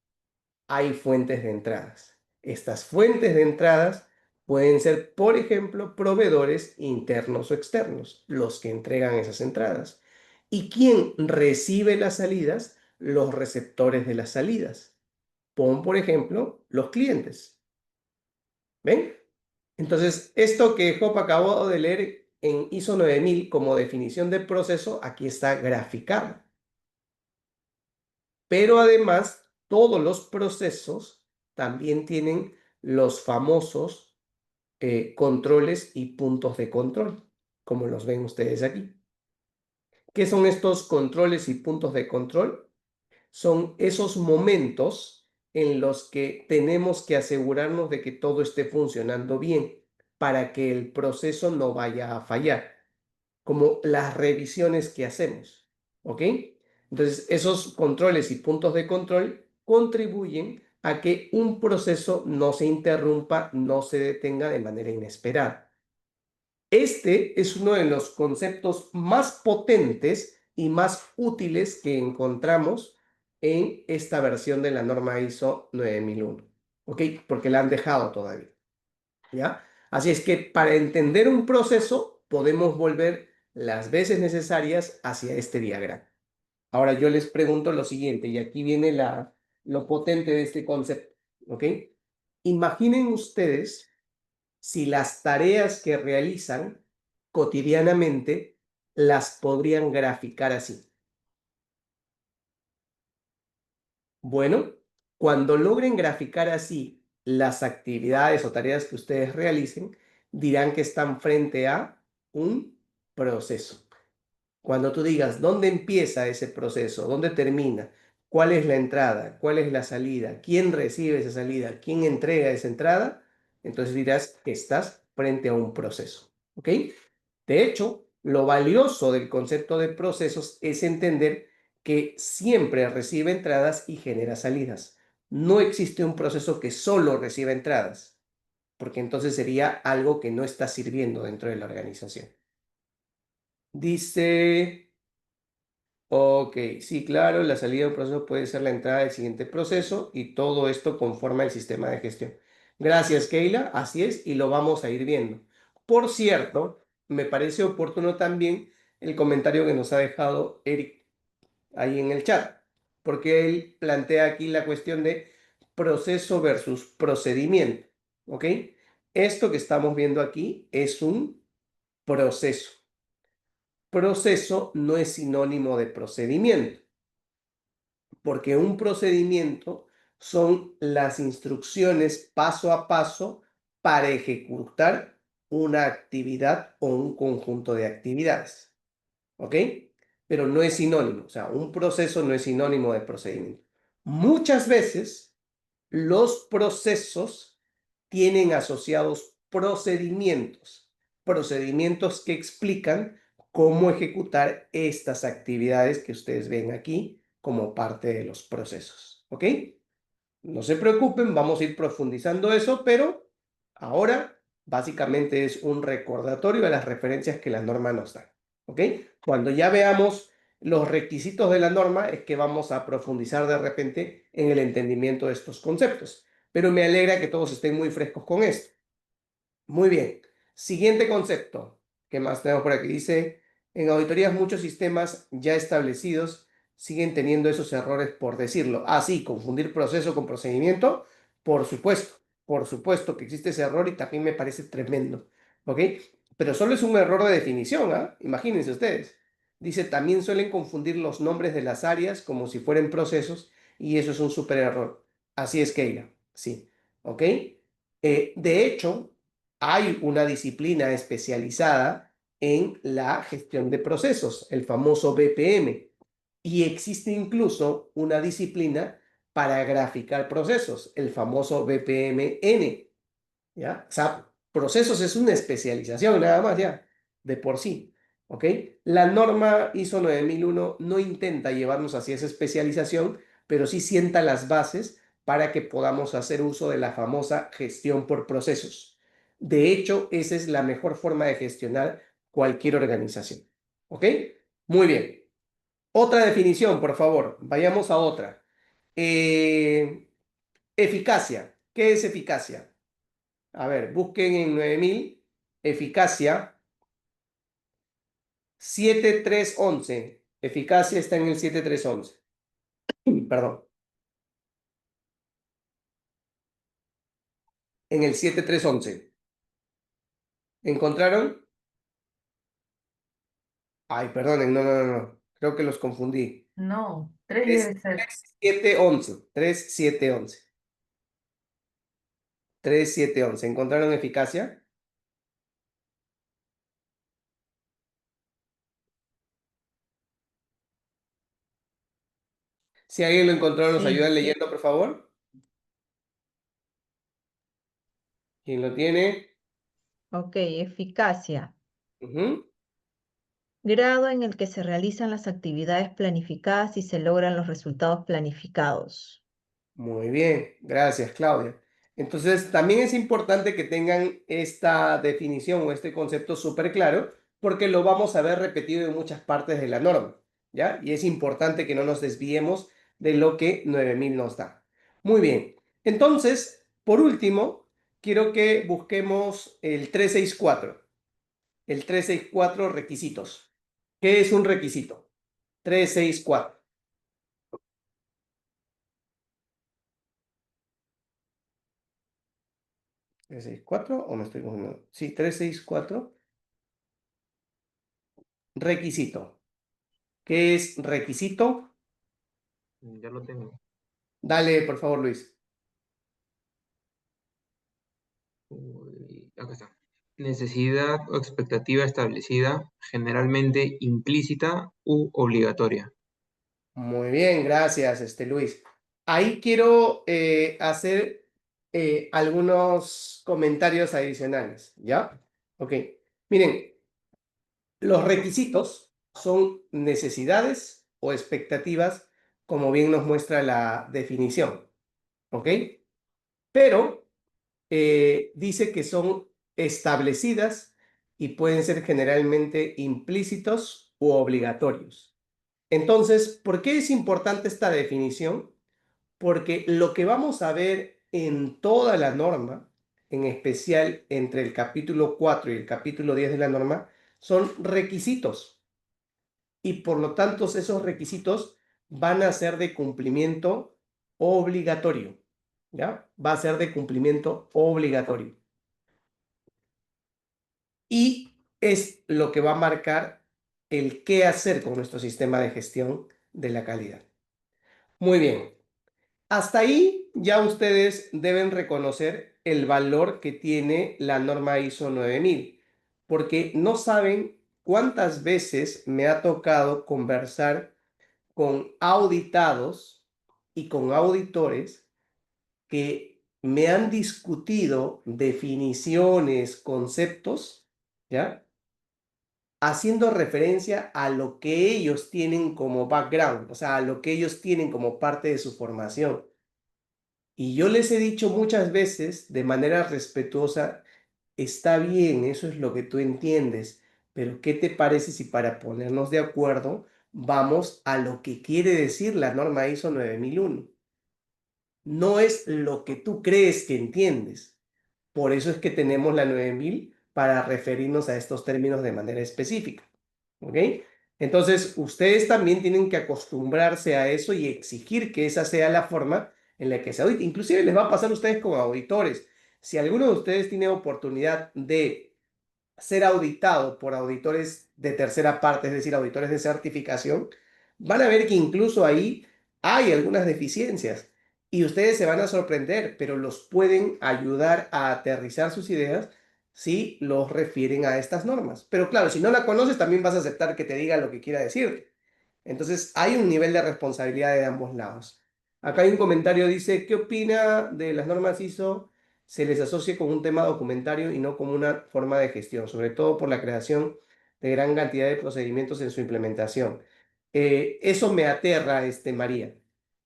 Hay fuentes de entradas. Estas fuentes de entradas pueden ser, por ejemplo, proveedores internos o externos, los que entregan esas entradas. ¿Y quién recibe las salidas? Los receptores de las salidas. Pon, por ejemplo, los clientes. ¿Ven? Entonces, esto que Job acabó de leer en ISO 9000 como definición de proceso, aquí está graficado. Pero además, todos los procesos también tienen los famosos controles y puntos de control, como los ven ustedes aquí. ¿Qué son estos controles y puntos de control? Son esos momentos en los que tenemos que asegurarnos de que todo esté funcionando bien para que el proceso no vaya a fallar, como las revisiones que hacemos, ¿ok? Entonces, esos controles y puntos de control contribuyen a que un proceso no se interrumpa, no se detenga de manera inesperada. Este es uno de los conceptos más potentes y más útiles que encontramos en esta versión de la norma ISO 9001, ¿ok? Porque la han dejado todavía, ¿ya? Así es que para entender un proceso podemos volver las veces necesarias hacia este diagrama. Ahora yo les pregunto lo siguiente, y aquí viene lo potente de este concepto, ¿ok? Imaginen ustedes si las tareas que realizan cotidianamente las podrían graficar así. Bueno, cuando logren graficar así las actividades o tareas que ustedes realicen, dirán que están frente a un proceso. Cuando tú digas dónde empieza ese proceso, dónde termina, cuál es la entrada, cuál es la salida, quién recibe esa salida, quién entrega esa entrada, entonces dirás que estás frente a un proceso. ¿Ok? De hecho, lo valioso del concepto de procesos es entender que siempre recibe entradas y genera salidas. No existe un proceso que solo reciba entradas, porque entonces sería algo que no está sirviendo dentro de la organización. Dice... Ok, sí, claro, la salida de un proceso puede ser la entrada del siguiente proceso y todo esto conforma el sistema de gestión. Gracias, Keila. Así es, y lo vamos a ir viendo. Por cierto, me parece oportuno también el comentario que nos ha dejado Eric ahí en el chat, porque él plantea aquí la cuestión de proceso versus procedimiento. ¿Ok? Esto que estamos viendo aquí es un proceso. Proceso no es sinónimo de procedimiento, porque un procedimiento son las instrucciones paso a paso para ejecutar una actividad o un conjunto de actividades. ¿Ok? Pero no es sinónimo, o sea, un proceso no es sinónimo de procedimiento. Muchas veces los procesos tienen asociados procedimientos que explican cómo ejecutar estas actividades que ustedes ven aquí como parte de los procesos. ¿Ok? No se preocupen, vamos a ir profundizando eso, pero ahora básicamente es un recordatorio de las referencias que la norma nos da. ¿Ok? Cuando ya veamos los requisitos de la norma es que vamos a profundizar de repente en el entendimiento de estos conceptos. Pero me alegra que todos estén muy frescos con esto. Muy bien. Siguiente concepto. ¿Qué más tenemos por aquí? Dice, en auditorías muchos sistemas ya establecidos siguen teniendo esos errores por decirlo. Ah, sí, confundir proceso con procedimiento. Por supuesto que existe ese error y también me parece tremendo. ¿Ok? Pero solo es un error de definición, ¿ah? Imagínense ustedes. Dice, también suelen confundir los nombres de las áreas como si fueran procesos y eso es un súper error. Así es, Keila. Sí. ¿Ok? De hecho, hay una disciplina especializada en la gestión de procesos, el famoso BPM, y existe incluso una disciplina para graficar procesos, el famoso BPMN, ¿ya? O sea, procesos es una especialización nada más ya, de por sí, ¿ok? La norma ISO 9001 no intenta llevarnos hacia esa especialización, pero sí sienta las bases para que podamos hacer uso de la famosa gestión por procesos. De hecho, esa es la mejor forma de gestionar cualquier organización, ¿ok? Muy bien. Otra definición, por favor. Vayamos a otra. Eficacia. ¿Qué es eficacia? A ver, busquen en 9000 eficacia 7311. Eficacia está en el 7311. Perdón, en el 7311. ¿Encontraron? Ay, perdonen, no, no, no, no. Creo que los confundí. No, 3 Es debe ser. 3711. 3711. 3711. ¿Encontraron eficacia? Si alguien lo encontró, nos Sí, ayudan leyendo, por favor. ¿Quién lo tiene? Ok, eficacia. Ujú. Grado en el que se realizan las actividades planificadas y se logran los resultados planificados. Muy bien, gracias, Claudia. Entonces, también es importante que tengan esta definición o este concepto súper claro, porque lo vamos a ver repetido en muchas partes de la norma, ¿ya? Y es importante que no nos desviemos de lo que 9000 nos da. Muy bien. Entonces, por último, quiero que busquemos el 364. El 364 requisitos. ¿Qué es un requisito? 364. 364 o me estoy confundiendo. Sí, 364. Requisito. ¿Qué es requisito? Ya lo tengo. Dale, por favor, Luis. Uy, acá está. Necesidad o expectativa establecida, generalmente implícita u obligatoria. Muy bien, gracias, Luis. Ahí quiero hacer algunos comentarios adicionales, ¿ya? Ok. Miren, los requisitos son necesidades o expectativas, como bien nos muestra la definición, ¿ok? Pero dice que son establecidas y pueden ser generalmente implícitos u obligatorios. Entonces, ¿por qué es importante esta definición? Porque lo que vamos a ver en toda la norma, en especial entre el capítulo 4 y el capítulo 10 de la norma, son requisitos. Y por lo tanto, esos requisitos van a ser de cumplimiento obligatorio. ¿Ya? Va a ser de cumplimiento obligatorio. Y es lo que va a marcar el qué hacer con nuestro sistema de gestión de la calidad. Muy bien. Hasta ahí ya ustedes deben reconocer el valor que tiene la norma ISO 9000, porque no saben cuántas veces me ha tocado conversar con auditados y con auditores que me han discutido definiciones, conceptos, ¿ya? Haciendo referencia a lo que ellos tienen como background, o sea, a lo que ellos tienen como parte de su formación. Y yo les he dicho muchas veces, de manera respetuosa, está bien, eso es lo que tú entiendes, pero ¿qué te parece si para ponernos de acuerdo vamos a lo que quiere decir la norma ISO 9001? No es lo que tú crees que entiendes. Por eso es que tenemos la 9000 para referirnos a estos términos de manera específica. ¿Ok? Entonces, ustedes también tienen que acostumbrarse a eso y exigir que esa sea la forma en la que se audite. Inclusive les va a pasar a ustedes como auditores. Si alguno de ustedes tiene oportunidad de ser auditado por auditores de tercera parte, es decir, auditores de certificación, van a ver que incluso ahí hay algunas deficiencias y ustedes se van a sorprender, pero los pueden ayudar a aterrizar sus ideas si los refieren a estas normas. Pero claro, si no la conoces, también vas a aceptar que te diga lo que quiera decirte. Entonces, hay un nivel de responsabilidad de ambos lados. Acá hay un comentario, dice, ¿qué opina de las normas ISO? Se les asocie con un tema documentario y no como una forma de gestión, sobre todo por la creación de gran cantidad de procedimientos en su implementación. Eso me aterra, María.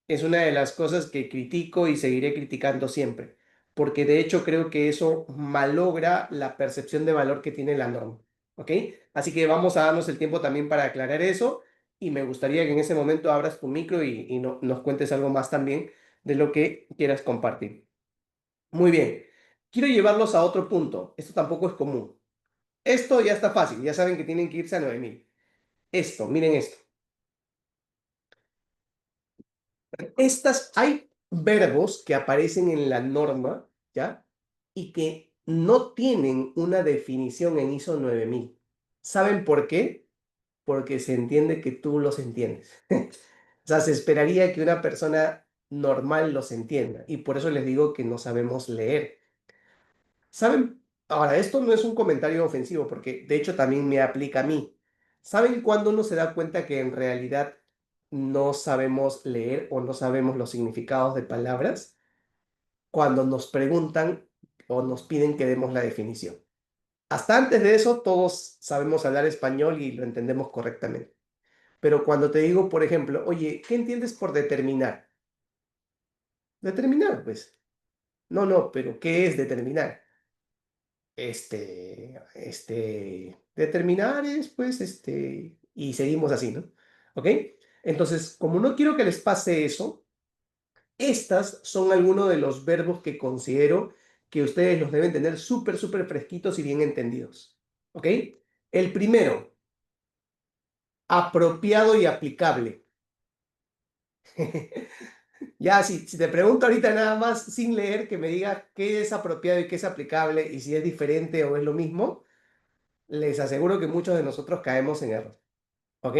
Es una de las cosas que critico y seguiré criticando siempre, porque de hecho creo que eso malogra la percepción de valor que tiene la norma. ¿Ok? Así que vamos a darnos el tiempo también para aclarar eso y me gustaría que en ese momento abras tu micro y nos cuentes algo más también de lo que quieras compartir. Muy bien. Quiero llevarlos a otro punto. Esto tampoco es común. Esto ya está fácil. Ya saben que tienen que irse a 9000. Esto, miren esto. Hay verbos que aparecen en la norma, ¿ya? Y que no tienen una definición en ISO 9000. ¿Saben por qué? Porque se entiende que tú los entiendes. O sea, se esperaría que una persona normal los entienda. Y por eso les digo que no sabemos leer. ¿Saben? Ahora, esto no es un comentario ofensivo, porque de hecho también me aplica a mí. ¿Saben cuándo uno se da cuenta que en realidad no sabemos leer o no sabemos los significados de palabras? Cuando nos preguntan o nos piden que demos la definición. Hasta antes de eso, todos sabemos hablar español y lo entendemos correctamente. Pero cuando te digo, por ejemplo, oye, ¿qué entiendes por determinar? Determinar, pues. No, no, pero ¿qué es determinar? Determinar es, pues, y seguimos así, ¿no? ¿Ok? Entonces, como no quiero que les pase eso, estas son algunos de los verbos que considero que ustedes los deben tener súper, súper fresquitos y bien entendidos. ¿Ok? El primero, apropiado y aplicable. Ya, si te pregunto ahorita nada más sin leer, que me diga qué es apropiado y qué es aplicable y si es diferente o es lo mismo, les aseguro que muchos de nosotros caemos en error. ¿Ok?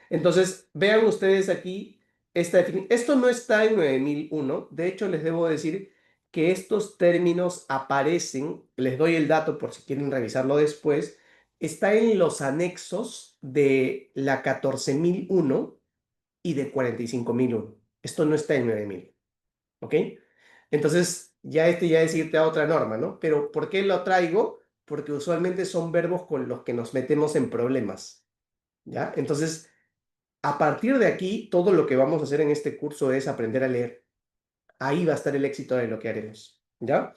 Entonces, vean ustedes aquí esta definición. Esto no está en 9001. De hecho, les debo decir que estos términos aparecen, les doy el dato por si quieren revisarlo después, está en los anexos de la 14001 y de 45001. Esto no está en 9000. ¿Ok? Entonces, ya es irte a otra norma, ¿no? Pero ¿por qué lo traigo? Porque usualmente son verbos con los que nos metemos en problemas, ¿ya? Entonces, a partir de aquí, todo lo que vamos a hacer en este curso es aprender a leer. Ahí va a estar el éxito de lo que haremos, ¿ya?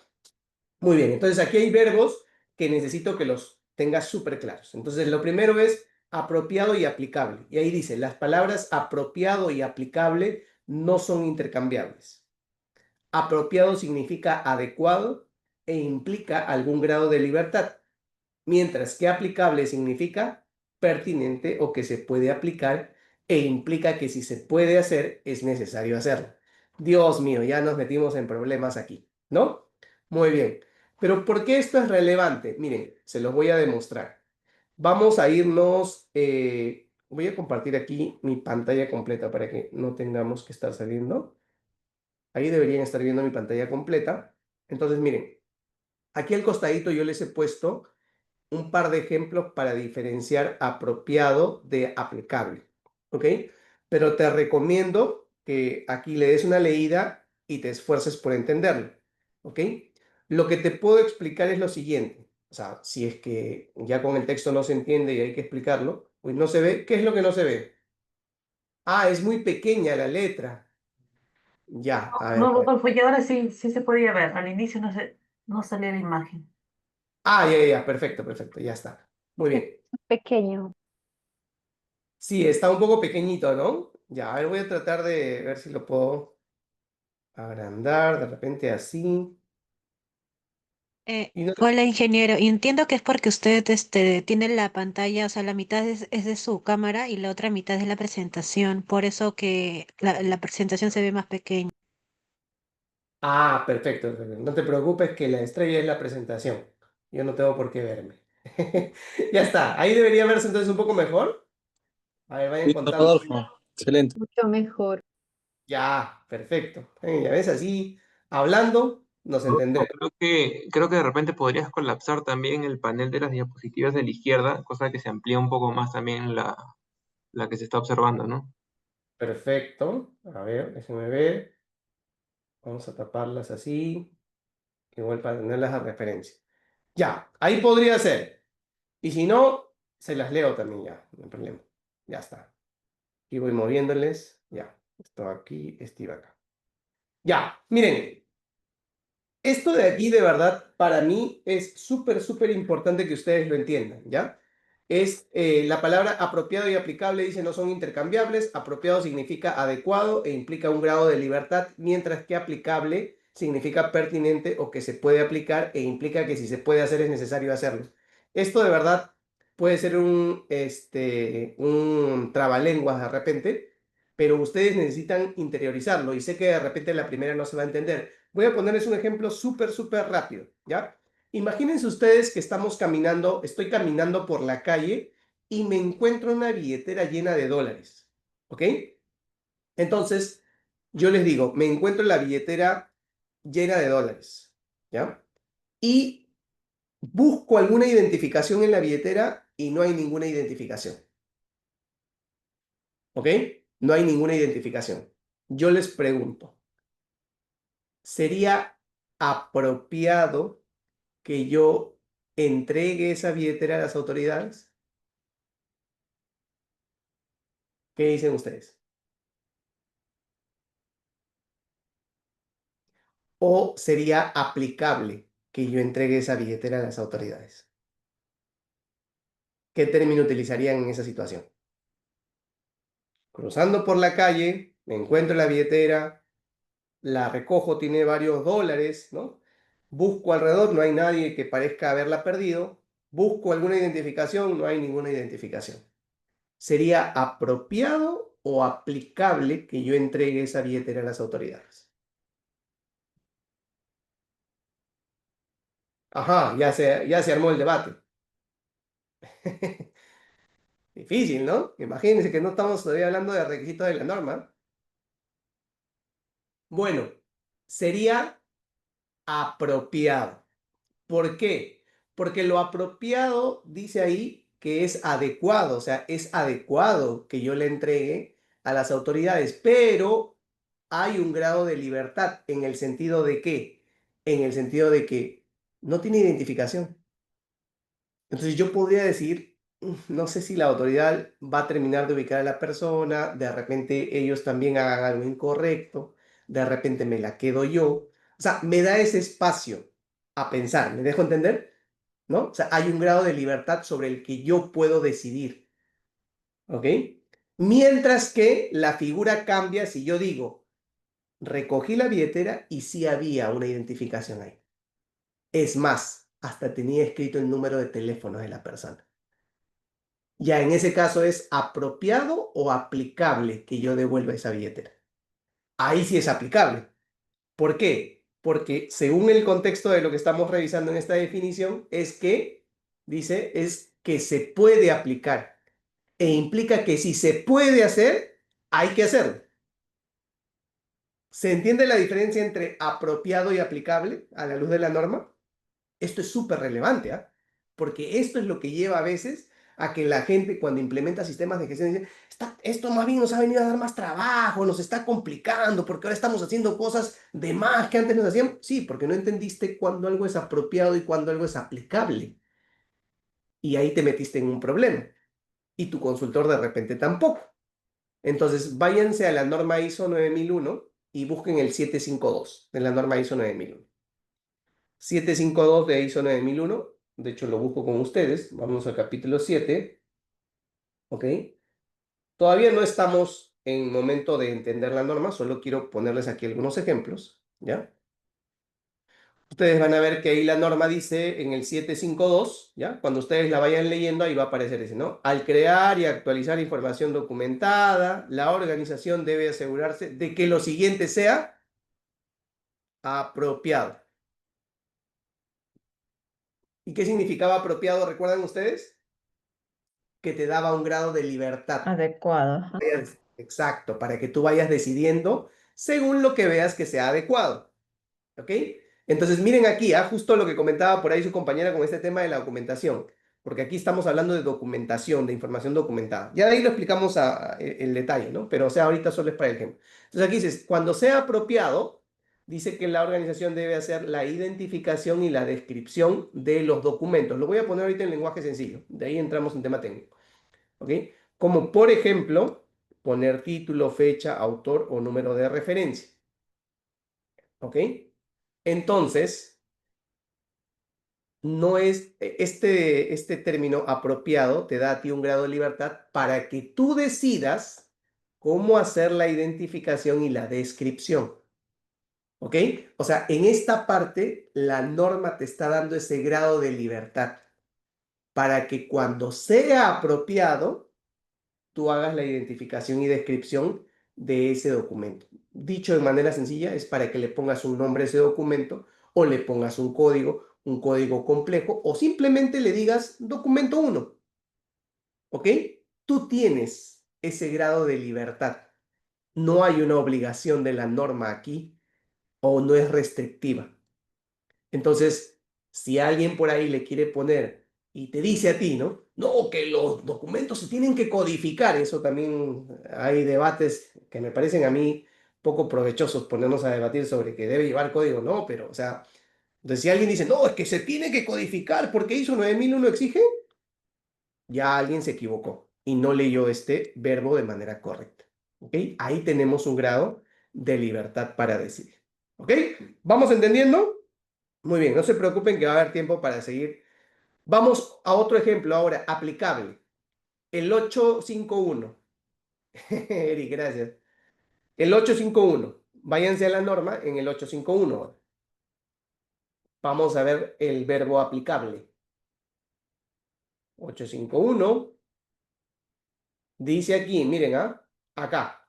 Muy bien, entonces aquí hay verbos que necesito que los tengas súper claros. Entonces, lo primero es apropiado y aplicable. Y ahí dice, las palabras apropiado y aplicable no son intercambiables. Apropiado significa adecuado e implica algún grado de libertad, mientras que aplicable significa pertinente o que se puede aplicar e implica que si se puede hacer, es necesario hacerlo. Dios mío, ya nos metimos en problemas aquí, ¿no? Muy bien. Pero ¿por qué esto es relevante? Miren, se los voy a demostrar. Vamos a irnos, voy a compartir aquí mi pantalla completa para que no tengamos que estar saliendo. Ahí deberían estar viendo mi pantalla completa. Entonces, miren, aquí al costadito yo les he puesto un par de ejemplos para diferenciar apropiado de aplicable, ¿ok? Pero te recomiendo que aquí le des una leída y te esfuerces por entenderlo, ¿ok? Lo que te puedo explicar es lo siguiente, o sea, si es que ya con el texto no se entiende y hay que explicarlo, pues no se ve, ¿qué es lo que no se ve? Ah, es muy pequeña la letra. Ya, a No, ver. Rodolfo, y ahora sí, sí se podía ver. Al inicio no salía la imagen. Ya, perfecto, perfecto, ya está. Muy Es bien. pequeño. Sí, está un poco pequeñito, ¿no? Ya, a ver, voy a tratar de ver si lo puedo agrandar de repente así. Y no te- Hola, ingeniero. Y entiendo que es porque usted tiene la pantalla, o sea, la mitad es de su cámara y la otra mitad es la presentación. Por eso que la presentación se ve más pequeña. Perfecto, perfecto. No te preocupes que la estrella es la presentación. Yo no tengo por qué verme. Ya está. Ahí debería verse entonces un poco mejor. A ver, vayan Listo, contando. Rodolfo. Excelente. Mucho mejor. Ya, perfecto. Ya ves, así, hablando, nos entendemos. Creo que de repente podrías colapsar también el panel de las diapositivas de la izquierda, cosa que se amplía un poco más también la que se está observando, ¿no? Perfecto. A ver, déjenme ver. Vamos a taparlas así. Igual para tenerlas a referencia. Ya, ahí podría ser. Y si no, se las leo también ya, no hay problema. Ya está. Y voy moviéndoles. Ya, esto aquí, esto iba acá. Ya, miren, esto de aquí de verdad para mí es súper, súper importante que ustedes lo entiendan, ¿ya? Es la palabra apropiado y aplicable, dice, no son intercambiables. Apropiado significa adecuado e implica un grado de libertad, mientras que aplicable significa pertinente o que se puede aplicar e implica que si se puede hacer es necesario hacerlo. Esto de verdad puede ser un trabalenguas de repente, pero ustedes necesitan interiorizarlo y sé que de repente la primera no se va a entender. Voy a ponerles un ejemplo súper, súper rápido, ¿ya? Imagínense ustedes que estoy caminando por la calle y me encuentro una billetera llena de dólares, ¿ok? Entonces, yo les digo, me encuentro la billetera llena de dólares, ¿ya? Y busco alguna identificación en la billetera y no hay ninguna identificación, ¿ok? No hay ninguna identificación. Yo les pregunto, ¿sería apropiado que yo entregue esa billetera a las autoridades? ¿Qué dicen ustedes? ¿O sería aplicable que yo entregue esa billetera a las autoridades? ¿Qué término utilizarían en esa situación? Cruzando por la calle, me encuentro la billetera, la recojo, tiene varios dólares, ¿no? Busco alrededor, no hay nadie que parezca haberla perdido. Busco alguna identificación, no hay ninguna identificación. ¿Sería apropiado o aplicable que yo entregue esa billetera a las autoridades? Ajá, ya se armó el debate. Difícil, ¿no? Imagínense que no estamos todavía hablando de requisitos de la norma. Bueno, sería apropiado. ¿Por qué? Porque lo apropiado dice ahí que es adecuado, o sea, es adecuado que yo le entregue a las autoridades, pero hay un grado de libertad en el sentido de que, en el sentido de que no tiene identificación. Entonces yo podría decir, no sé si la autoridad va a terminar de ubicar a la persona, de repente ellos también hagan algo incorrecto, de repente me la quedo yo. O sea, me da ese espacio a pensar, ¿me dejo entender? ¿No? O sea, hay un grado de libertad sobre el que yo puedo decidir, ¿ok? Mientras que la figura cambia si yo digo, recogí la billetera y sí había una identificación ahí. Es más, hasta tenía escrito el número de teléfono de la persona. Ya en ese caso es apropiado o aplicable que yo devuelva esa billetera. Ahí sí es aplicable. ¿Por qué? Porque según el contexto de lo que estamos revisando en esta definición, es que, dice, es que se puede aplicar e implica que si se puede hacer, hay que hacerlo. ¿Se entiende la diferencia entre apropiado y aplicable a la luz de la norma? Esto es súper relevante, ¿ah? Porque esto es lo que lleva a veces a que la gente cuando implementa sistemas de gestión dice, esto más bien nos ha venido a dar más trabajo, nos está complicando, porque ahora estamos haciendo cosas de más que antes nos hacían. Sí, porque no entendiste cuándo algo es apropiado y cuándo algo es aplicable. Y ahí te metiste en un problema. Y tu consultor de repente tampoco. Entonces, váyanse a la norma ISO 9001 y busquen el 752 de la norma ISO 9001. 752 de ISO 9001, de hecho lo busco con ustedes, vamos al capítulo 7, ¿ok? Todavía no estamos en momento de entender la norma, solo quiero ponerles aquí algunos ejemplos, ¿ya? Ustedes van a ver que ahí la norma dice en el 752, ¿ya? Cuando ustedes la vayan leyendo, ahí va a aparecer ese, ¿no? Al crear y actualizar información documentada, la organización debe asegurarse de que lo siguiente sea apropiado. ¿Y qué significaba apropiado, recuerdan ustedes? Que te daba un grado de libertad. Adecuado. Ajá. Exacto, para que tú vayas decidiendo según lo que veas que sea adecuado. ¿Ok? Entonces, miren aquí, justo lo que comentaba por ahí su compañera con este tema de la documentación, porque aquí estamos hablando de documentación, de información documentada. Ya de ahí lo explicamos el detalle, ¿no? Pero, o sea, ahorita solo es para el ejemplo. Entonces, aquí dices, cuando sea apropiado, dice que la organización debe hacer la identificación y la descripción de los documentos. Lo voy a poner ahorita en lenguaje sencillo, de ahí entramos en tema técnico. ¿Ok? Como, por ejemplo, poner título, fecha, autor o número de referencia. ¿Ok? Entonces, no es este término apropiado te da a ti un grado de libertad para que tú decidas cómo hacer la identificación y la descripción. ¿Ok? O sea, en esta parte la norma te está dando ese grado de libertad para que cuando sea apropiado, tú hagas la identificación y descripción de ese documento. Dicho de manera sencilla, es para que le pongas un nombre a ese documento o le pongas un código complejo, o simplemente le digas documento 1. ¿Ok? Tú tienes ese grado de libertad. No hay una obligación de la norma aquí o no es restrictiva. Entonces, si alguien por ahí le quiere poner y te dice a ti, ¿no? No, que los documentos se tienen que codificar. Eso también hay debates que me parecen a mí poco provechosos ponernos a debatir sobre que debe llevar código, no, pero, o sea, entonces si alguien dice, no, es que se tiene que codificar porque ISO 9001 exige, ya alguien se equivocó y no leyó este verbo de manera correcta. ¿Ok? Ahí tenemos un grado de libertad para decidir. ¿Ok? ¿Vamos entendiendo? Muy bien, no se preocupen que va a haber tiempo para seguir. Vamos a otro ejemplo ahora, aplicable. El 851. Eric, gracias. El 851. Váyanse a la norma en el 851. Vamos a ver el verbo aplicable. 851. Dice aquí, miren, acá.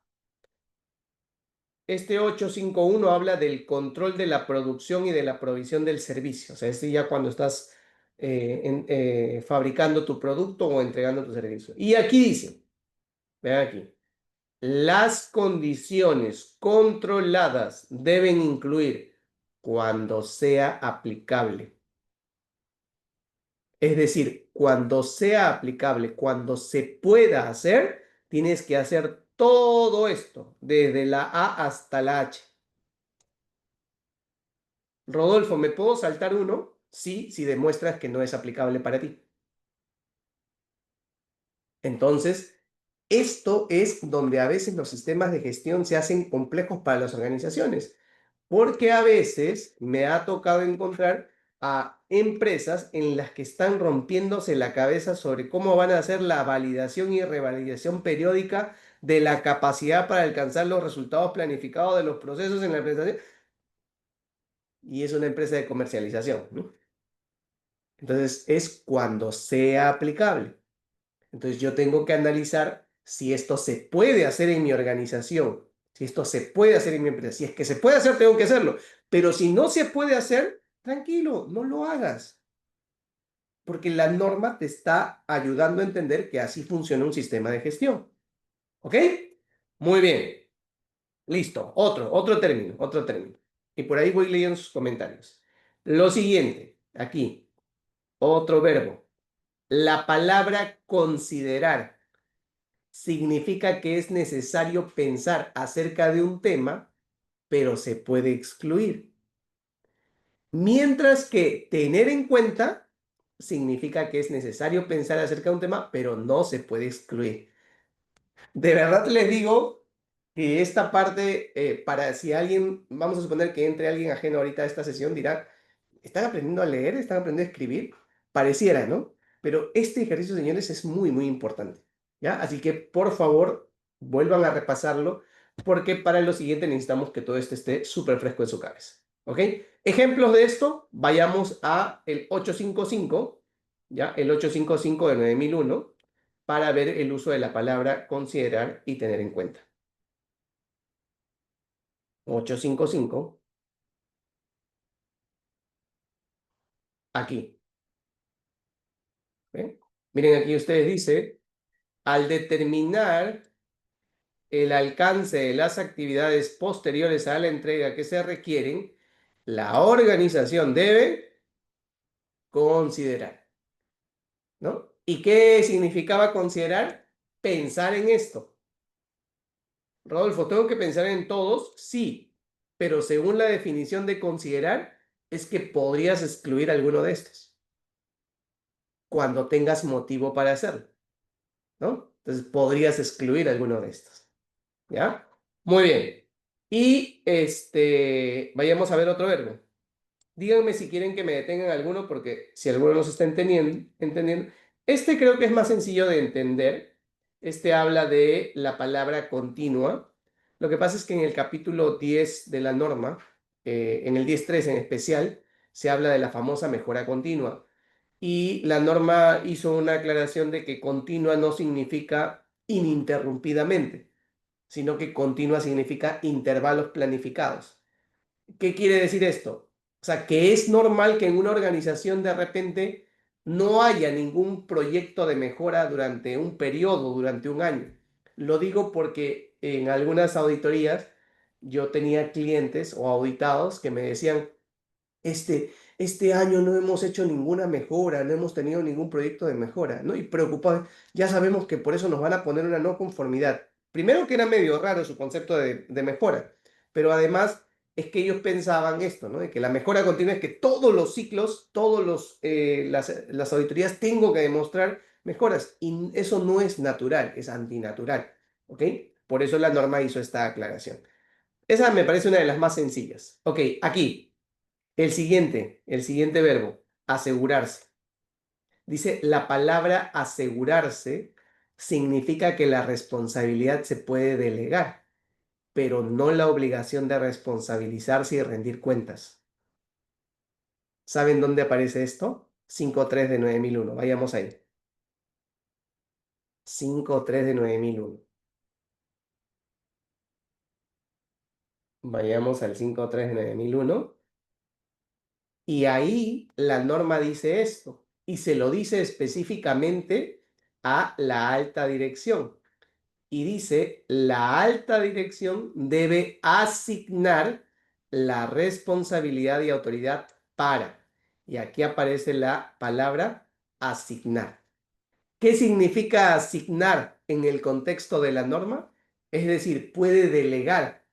Este 851 habla del control de la producción y de la provisión del servicio. O sea, este ya cuando estás fabricando tu producto o entregando tu servicio. Y aquí dice, vean aquí, las condiciones controladas deben incluir cuando sea aplicable. Es decir, cuando sea aplicable, cuando se pueda hacer, tienes que hacer todo esto, desde la A hasta la H. Rodolfo, ¿me puedo saltar uno? Sí, si demuestras que no es aplicable para ti. Entonces, esto es donde a veces los sistemas de gestión se hacen complejos para las organizaciones, porque a veces me ha tocado encontrar a empresas en las que están rompiéndose la cabeza sobre cómo van a hacer la validación y revalidación periódica de la capacidad para alcanzar los resultados planificados de los procesos en la empresa. Y es una empresa de comercialización, ¿no? Entonces, es cuando sea aplicable. Entonces, yo tengo que analizar si esto se puede hacer en mi organización, si esto se puede hacer en mi empresa. Si es que se puede hacer, tengo que hacerlo. Pero si no se puede hacer, tranquilo, no lo hagas. Porque la norma te está ayudando a entender que así funciona un sistema de gestión. ¿Ok? Muy bien. Listo. Otro término, otro término. Y por ahí voy leyendo sus comentarios. Lo siguiente, aquí, otro verbo. La palabra considerar significa que es necesario pensar acerca de un tema, pero se puede excluir. Mientras que tener en cuenta significa que es necesario pensar acerca de un tema, pero no se puede excluir. De verdad les digo que esta parte, para si alguien, vamos a suponer que entre alguien ajeno ahorita a esta sesión, dirá, ¿están aprendiendo a leer? ¿Están aprendiendo a escribir? Pareciera, ¿no? Pero este ejercicio, señores, es muy, muy importante, ¿ya? Así que, por favor, vuelvan a repasarlo, porque para lo siguiente necesitamos que todo esto esté súper fresco en su cabeza, ¿ok? Ejemplos de esto, vayamos a el 855, ¿ya? El 855 de 9001, para ver el uso de la palabra considerar y tener en cuenta. 855, aquí. ¿Ven? Miren, aquí ustedes dice, al determinar el alcance de las actividades posteriores a la entrega que se requieren, la organización debe considerar, ¿no? ¿Y qué significaba considerar? Pensar en esto. Rodolfo, ¿tengo que pensar en todos? Sí, pero según la definición de considerar, es que podrías excluir alguno de estos cuando tengas motivo para hacerlo, ¿no? Entonces podrías excluir alguno de estos, ¿ya? Muy bien. Y vayamos a ver otro verbo. Díganme si quieren que me detengan alguno, porque si alguno no se está entendiendo. Este creo que es más sencillo de entender. Este habla de la palabra continua. Lo que pasa es que en el capítulo 10 de la norma en el 10.3 en especial, se habla de la famosa mejora continua. Y la norma hizo una aclaración de que continua no significa ininterrumpidamente, sino que continua significa intervalos planificados. ¿Qué quiere decir esto? O sea, que es normal que en una organización de repente no haya ningún proyecto de mejora durante un periodo, durante un año. Lo digo porque en algunas auditorías yo tenía clientes o auditados que me decían, este año no hemos hecho ninguna mejora, no hemos tenido ningún proyecto de mejora, ¿no? Y preocupados, ya sabemos que por eso nos van a poner una no conformidad. Primero que era medio raro su concepto de mejora, pero además es que ellos pensaban esto, ¿no? De que la mejora continua es que todos los ciclos, las auditorías tengo que demostrar mejoras y eso no es natural, es antinatural, ¿ok? Por eso la norma hizo esta aclaración. Esa me parece una de las más sencillas. Ok, aquí. El siguiente verbo, asegurarse. Dice, la palabra asegurarse significa que la responsabilidad se puede delegar, pero no la obligación de responsabilizarse y rendir cuentas. ¿Saben dónde aparece esto? 5.3 de 9001. Vayamos ahí. 5.3 de 9001. Vayamos al 5.3 de 9001. Y ahí la norma dice esto, y se lo dice específicamente a la alta dirección. Y dice, la alta dirección debe asignar la responsabilidad y autoridad para. Y aquí aparece la palabra asignar. ¿Qué significa asignar en el contexto de la norma? Es decir, puede delegar,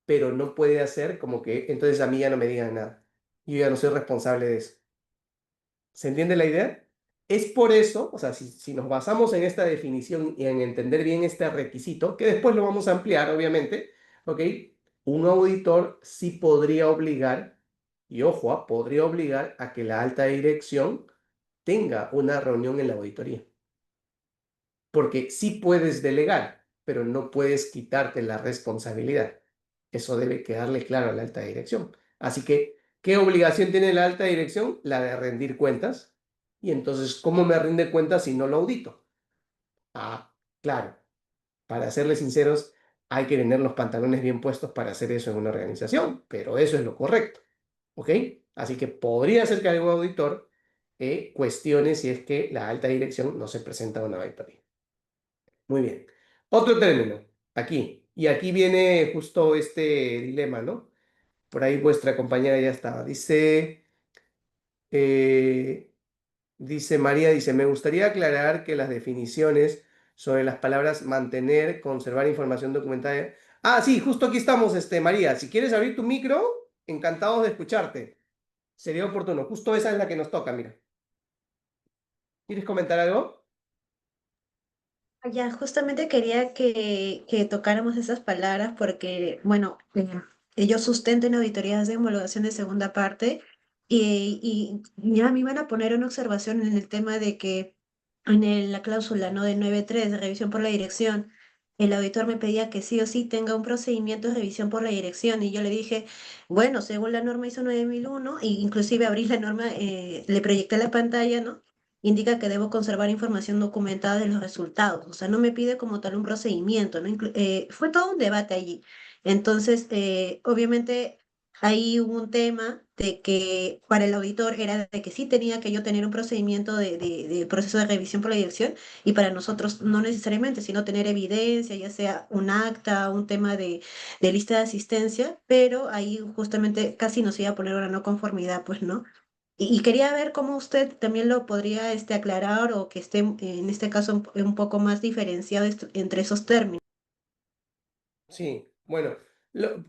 pero no puede hacer como que entonces a mí ya no me digan nada. Yo ya no soy responsable de eso. ¿Se entiende la idea? Es por eso, o sea, si nos basamos en esta definición y en entender bien este requisito, que después lo vamos a ampliar, obviamente, ¿ok? Un auditor sí podría obligar, y ojo, podría obligar a que la alta dirección tenga una reunión en la auditoría. Porque sí puedes delegar, pero no puedes quitarte la responsabilidad. Eso debe quedarle claro a la alta dirección. Así que, ¿qué obligación tiene la alta dirección? La de rendir cuentas. Y entonces, ¿cómo me rinde cuentas si no lo audito? Ah, claro. Para serles sinceros, hay que tener los pantalones bien puestos para hacer eso en una organización, pero eso es lo correcto. ¿Ok? Así que podría ser que algún auditor cuestione si es que la alta dirección no se presenta a una auditoría. Muy bien. Otro término, aquí. Y aquí viene justo este dilema, ¿no? Por ahí vuestra compañera ya estaba. Eh, dice María, dice, me gustaría aclarar que las definiciones sobre las palabras mantener, conservar información documentada. Ah, sí, justo aquí estamos, María. Si quieres abrir tu micro, encantados de escucharte. Sería oportuno. Justo esa es la que nos toca, mira. ¿Quieres comentar algo? Ya, justamente quería que tocáramos esas palabras porque, bueno, yo sustento en auditorías de homologación de segunda parte y ya me iban a poner una observación en el tema de que la cláusula, ¿no?, de 9.3 de revisión por la dirección, el auditor me pedía que sí o sí tenga un procedimiento de revisión por la dirección y yo le dije, bueno, según la norma ISO 9001, e inclusive abrí la norma, le proyecté la pantalla, ¿no? Indica que debo conservar información documentada de los resultados. O sea, no me pide como tal un procedimiento, ¿no? Fue todo un debate allí. Entonces, obviamente, ahí hubo un tema de que para el auditor era de que sí tenía que yo tener un procedimiento de proceso de revisión por la dirección y para nosotros no necesariamente, sino tener evidencia, ya sea un acta, un tema de lista de asistencia, pero ahí justamente casi nos iba a poner una no conformidad, pues, ¿no? Y quería ver cómo usted también lo podría aclarar o que esté en este caso un poco más diferenciado entre esos términos. Sí, bueno,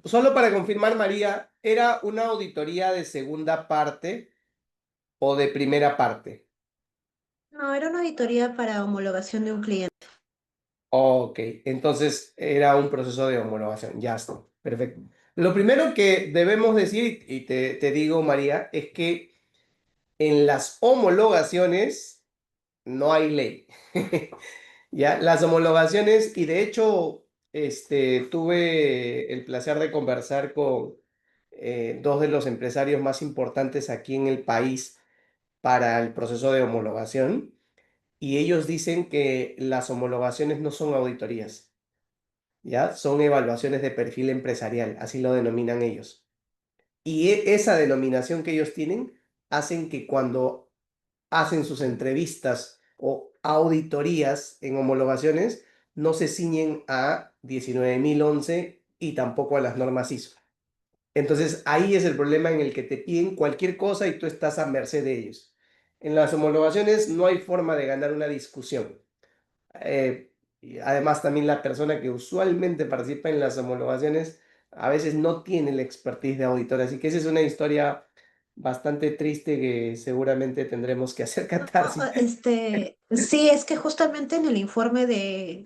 solo para confirmar, María, ¿era una auditoría de segunda parte o de primera parte? No, era una auditoría para homologación de un cliente. Ok, entonces era un proceso de homologación, ya está, perfecto. Lo primero que debemos decir, y te digo, María, es que en las homologaciones no hay ley. Ya, las homologaciones, y de hecho, tuve el placer de conversar dos de los empresarios más importantes aquí en el país para el proceso de homologación, y ellos dicen que las homologaciones no son auditorías, ¿ya? Son evaluaciones de perfil empresarial, así lo denominan ellos. Y esa denominación que ellos tienen hacen que cuando hacen sus entrevistas o auditorías en homologaciones, no se ciñen a 19011 y tampoco a las normas ISO. Entonces ahí es el problema en el que te piden cualquier cosa y tú estás a merced de ellos. En las homologaciones no hay forma de ganar una discusión. Y además también la persona que usualmente participa en las homologaciones a veces no tiene la expertise de auditor, así que esa es una historia bastante triste que seguramente tendremos que hacer catarsis. Sí, es que justamente en el informe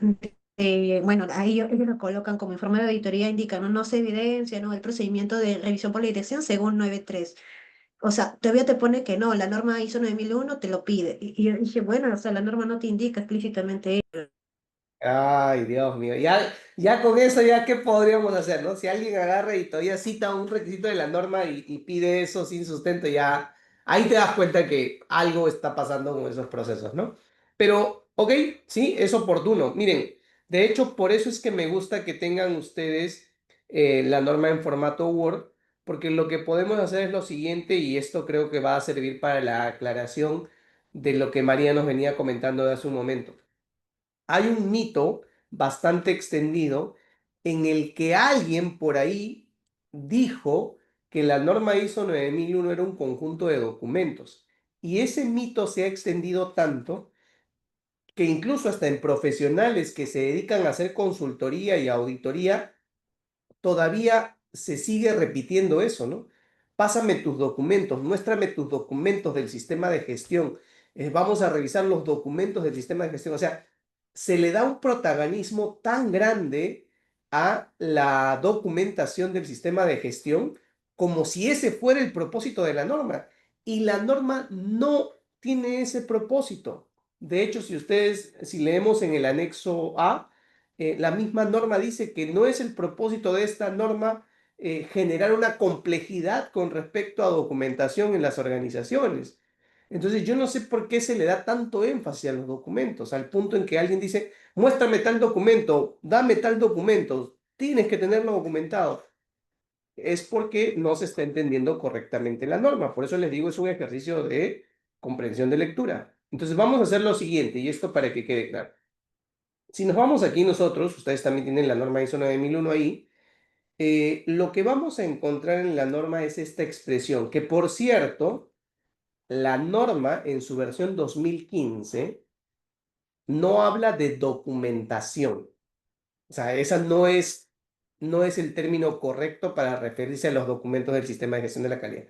bueno, ahí ellos lo colocan como informe de auditoría, indican, no se evidencia, ¿no? El procedimiento de revisión por la dirección según 9.3. O sea, todavía te pone que no, la norma ISO 9001 te lo pide. Y yo dije, bueno, o sea, la norma no te indica explícitamente. Ay, Dios mío. Ya con eso, ya qué podríamos hacer, ¿no? Si alguien agarra y todavía cita un requisito de la norma y pide eso sin sustento, ya ahí te das cuenta que algo está pasando con esos procesos, ¿no? Pero, ok, sí, es oportuno. Miren, de hecho, por eso es que me gusta que tengan ustedes la norma en formato Word, porque lo que podemos hacer es lo siguiente, y esto creo que va a servir para la aclaración de lo que María nos venía comentando de hace un momento. Hay un mito bastante extendido en el que alguien por ahí dijo que la norma ISO 9001 era un conjunto de documentos. Y ese mito se ha extendido tanto que incluso hasta en profesionales que se dedican a hacer consultoría y auditoría, todavía se sigue repitiendo eso, ¿no? Pásame tus documentos, muéstrame tus documentos del sistema de gestión. Vamos a revisar los documentos del sistema de gestión. O sea, se le da un protagonismo tan grande a la documentación del sistema de gestión como si ese fuera el propósito de la norma. Y la norma no tiene ese propósito. De hecho, si leemos en el anexo A, la misma norma dice que no es el propósito de esta norma generar una complejidad con respecto a documentación en las organizaciones. Entonces, yo no sé por qué se le da tanto énfasis a los documentos, al punto en que alguien dice, muéstrame tal documento, dame tal documento, tienes que tenerlo documentado. Es porque no se está entendiendo correctamente la norma. Por eso les digo, es un ejercicio de comprensión de lectura. Entonces, vamos a hacer lo siguiente, y esto para que quede claro. Si nos vamos aquí nosotros, ustedes también tienen la norma ISO 9001 ahí, lo que vamos a encontrar en la norma es esta expresión, que por cierto, la norma en su versión 2015 no habla de documentación. O sea, esa no es el término correcto para referirse a los documentos del sistema de gestión de la calidad.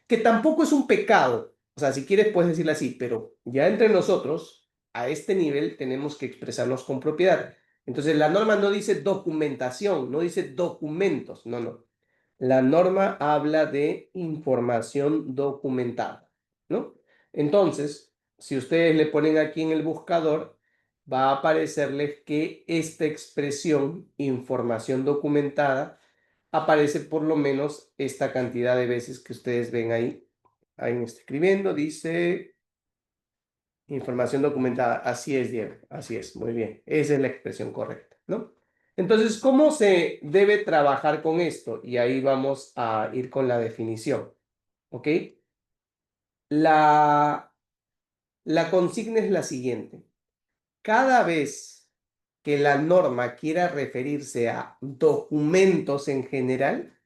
Que tampoco es un pecado. O sea, si quieres puedes decirlo así, pero ya entre nosotros, a este nivel, tenemos que expresarnos con propiedad. Entonces, la norma no dice documentación, no dice documentos, no, no. La norma habla de información documentada, ¿no? Entonces, si ustedes le ponen aquí en el buscador, va a aparecerles que esta expresión, información documentada, aparece por lo menos esta cantidad de veces que ustedes ven ahí. Ahí me está escribiendo, dice información documentada. Así es, Diego, así es, muy bien. Esa es la expresión correcta, ¿no? Entonces, ¿cómo se debe trabajar con esto? Y ahí vamos a ir con la definición, ¿ok? La, la consigna es la siguiente. Cada vez que la norma quiera referirse a documentos en general,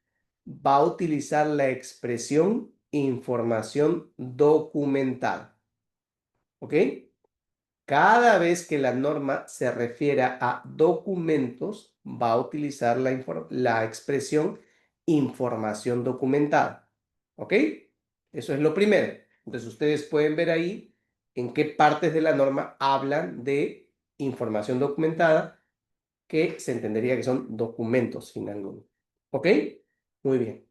va a utilizar la expresión información documentada. ¿Ok? Cada vez que la norma se refiera a documentos, va a utilizar la expresión información documentada. ¿Ok? Eso es lo primero. Entonces ustedes pueden ver ahí en qué partes de la norma hablan de información documentada, que se entendería que son documentos sin alguno. ¿Ok? Muy bien.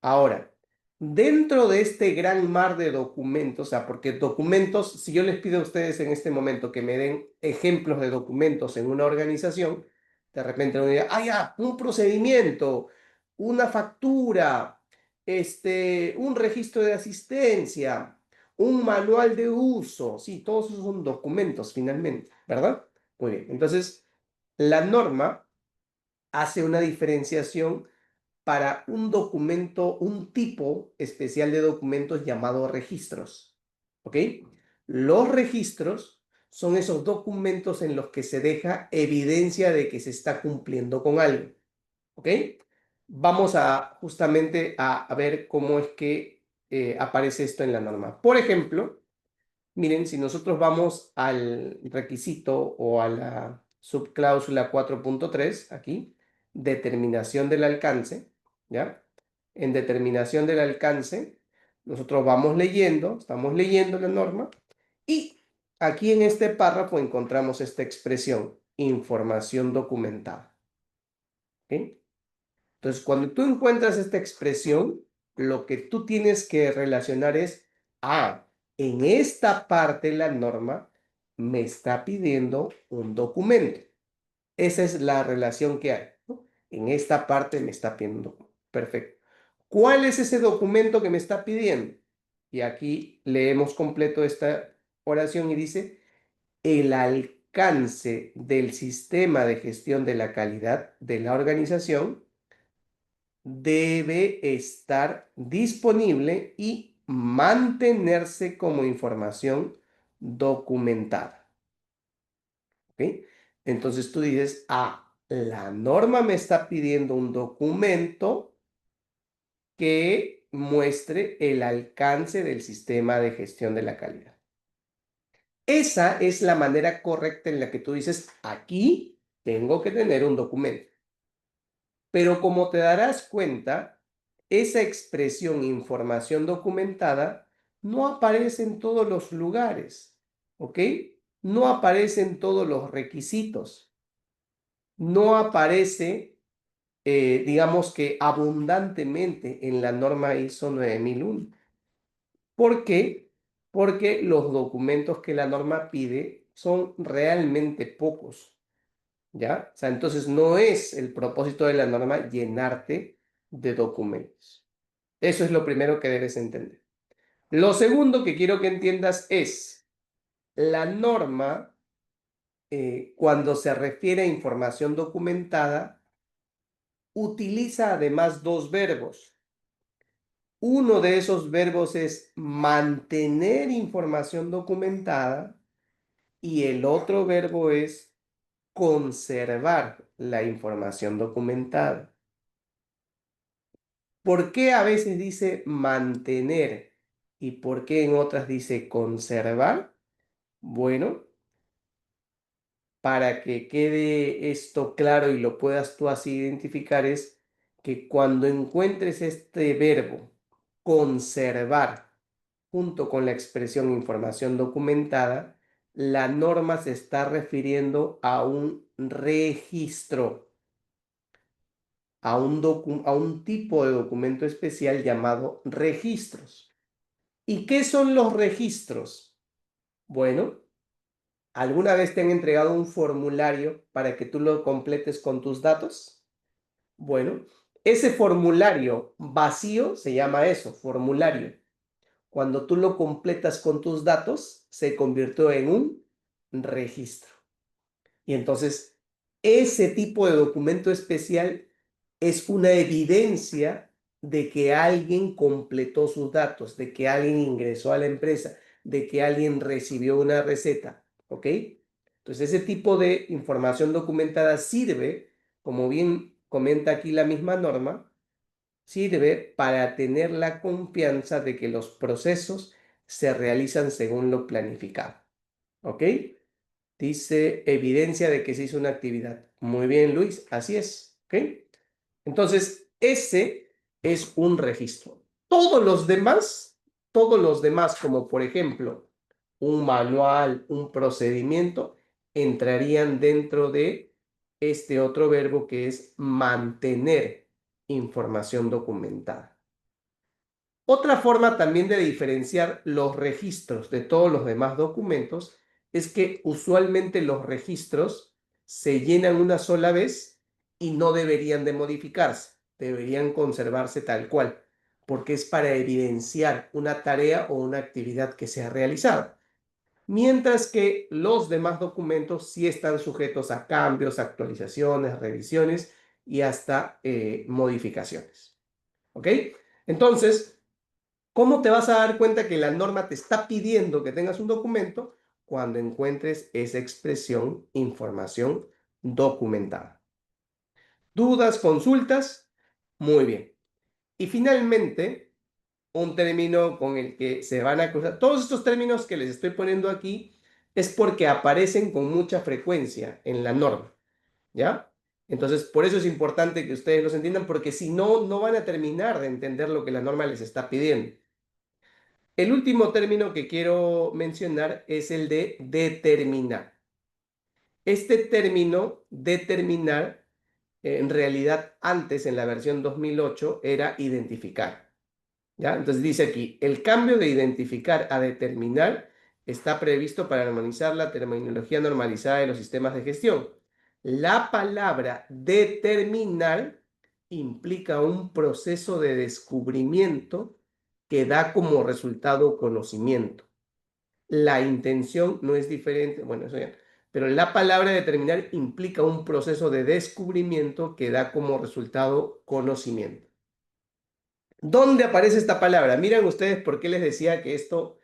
Ahora, dentro de este gran mar de documentos, o sea, porque documentos, si yo les pido a ustedes en este momento que me den ejemplos de documentos en una organización, de repente uno dirá, ah, ya, un procedimiento, una factura, un registro de asistencia, un manual de uso. Sí, todos esos son documentos finalmente, ¿verdad? Muy bien. Entonces, la norma hace una diferenciación para un documento, un tipo especial de documentos llamado registros. ¿Ok? Los registros son esos documentos en los que se deja evidencia de que se está cumpliendo con algo. ¿Ok? Vamos a justamente a ver cómo es que aparece esto en la norma. Por ejemplo, miren, si nosotros vamos al requisito o a la subcláusula 4.3, aquí, determinación del alcance, ¿ya? En determinación del alcance, nosotros vamos leyendo, estamos leyendo la norma, y aquí en este párrafo encontramos esta expresión, información documentada. ¿Ok? Entonces, cuando tú encuentras esta expresión, lo que tú tienes que relacionar es, en esta parte la norma me está pidiendo un documento. Esa es la relación que hay, ¿no? En esta parte me está pidiendo un documento. Perfecto. ¿Cuál es ese documento que me está pidiendo? Y aquí leemos completo esta oración y dice, el alcance del sistema de gestión de la calidad de la organización debe estar disponible y mantenerse como información documentada. ¿Ok? Entonces tú dices, la norma me está pidiendo un documento que muestre el alcance del sistema de gestión de la calidad. Esa es la manera correcta en la que tú dices, aquí tengo que tener un documento. Pero como te darás cuenta, esa expresión información documentada no aparece en todos los lugares, ¿ok? No aparece en todos los requisitos, no aparece, digamos que abundantemente en la norma ISO 9001. ¿Por qué? Porque los documentos que la norma pide son realmente pocos. ¿Ya? O sea, entonces no es el propósito de la norma llenarte de documentos. Eso es lo primero que debes entender. Lo segundo que quiero que entiendas es, la norma, cuando se refiere a información documentada, utiliza además dos verbos. Uno de esos verbos es mantener información documentada y el otro verbo es conservar la información documentada. ¿Por qué a veces dice mantener y por qué en otras dice conservar? Bueno, para que quede esto claro y lo puedas tú así identificar es que cuando encuentres este verbo conservar junto con la expresión información documentada, la norma se está refiriendo a un registro, a un tipo de documento especial llamado registros. ¿Y qué son los registros? Bueno, ¿alguna vez te han entregado un formulario para que tú lo completes con tus datos? Bueno, ese formulario vacío se llama eso, formulario. Cuando tú lo completas con tus datos, se convirtió en un registro. Y entonces, ese tipo de documento especial es una evidencia de que alguien completó sus datos, de que alguien ingresó a la empresa, de que alguien recibió una receta, ¿ok? Entonces, ese tipo de información documentada sirve, como bien comenta aquí la misma norma, sirve para tener la confianza de que los procesos se realizan según lo planificado, ¿ok? Dice evidencia de que se hizo una actividad. Muy bien, Luis, así es, ¿ok? Entonces, ese es un registro. Todos los demás, como por ejemplo un manual, un procedimiento, entrarían dentro de este otro verbo que es mantener información documentada. Otra forma también de diferenciar los registros de todos los demás documentos es que usualmente los registros se llenan una sola vez y no deberían de modificarse, deberían conservarse tal cual. porque es para evidenciar una tarea o una actividad que se ha realizado. Mientras que los demás documentos sí están sujetos a cambios, actualizaciones, revisiones y hasta modificaciones. ¿Ok? Entonces, ¿cómo te vas a dar cuenta que la norma te está pidiendo que tengas un documento? Cuando encuentres esa expresión, información documentada. ¿Dudas, consultas? Muy bien. Y finalmente, un término con el que se van a cruzar. Todos estos términos que les estoy poniendo aquí es porque aparecen con mucha frecuencia en la norma, ¿ya? Entonces, por eso es importante que ustedes los entiendan, porque si no, no van a terminar de entender lo que la norma les está pidiendo. El último término que quiero mencionar es el de determinar. Este término, determinar, en realidad antes en la versión 2008 era identificar. ¿Ya? Entonces dice aquí, el cambio de identificar a determinar está previsto para armonizar la terminología normalizada de los sistemas de gestión. La palabra determinar implica un proceso de descubrimiento que da como resultado conocimiento. La intención no es diferente, bueno, eso ya, pero la palabra determinar implica un proceso de descubrimiento que da como resultado conocimiento. ¿Dónde aparece esta palabra? Miren ustedes por qué les decía que esto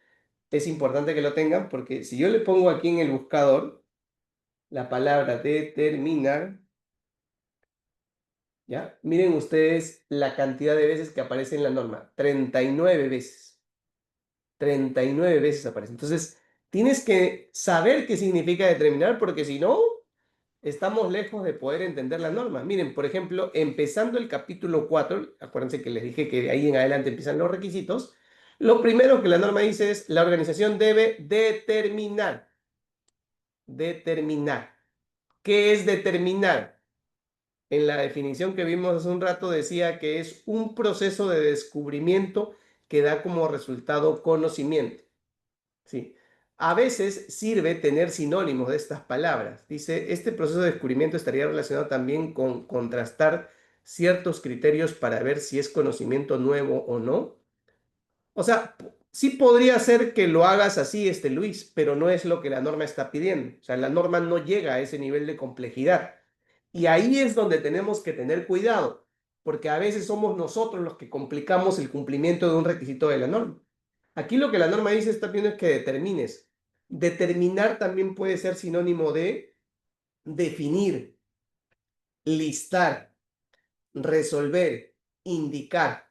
es importante que lo tengan, porque si yo le pongo aquí en el buscador la palabra determinar, ¿ya? Miren ustedes la cantidad de veces que aparece en la norma, 39 veces. 39 veces aparece. Entonces, tienes que saber qué significa determinar, porque si no, estamos lejos de poder entender la norma. Miren, por ejemplo, empezando el capítulo 4, acuérdense que les dije que de ahí en adelante empiezan los requisitos, lo primero que la norma dice es, la organización debe determinar. Determinar. ¿Qué es determinar? En la definición que vimos hace un rato decía que es un proceso de descubrimiento que da como resultado conocimiento. ¿Sí? A veces sirve tener sinónimos de estas palabras. Dice, este proceso de descubrimiento estaría relacionado también con contrastar ciertos criterios para ver si es conocimiento nuevo o no. O sea, sí podría ser que lo hagas así, Luis, pero no es lo que la norma está pidiendo. O sea, la norma no llega a ese nivel de complejidad. Y ahí es donde tenemos que tener cuidado, porque a veces somos nosotros los que complicamos el cumplimiento de un requisito de la norma. Aquí lo que la norma dice está pidiendo es que determines. Determinar también puede ser sinónimo de definir, listar, resolver, indicar.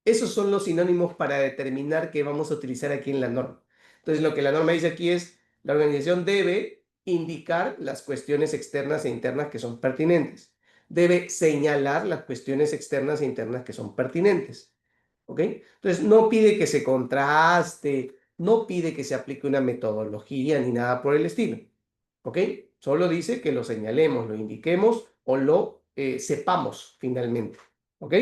Esos son los sinónimos para determinar que vamos a utilizar aquí en la norma. Entonces, lo que la norma dice aquí es, la organización debe indicar las cuestiones externas e internas que son pertinentes. Debe señalar las cuestiones externas e internas que son pertinentes. ¿Ok? Entonces, no pide que se contraste, no pide que se aplique una metodología ni nada por el estilo. ¿Ok? Solo dice que lo señalemos, lo indiquemos o lo sepamos finalmente. ¿Ok?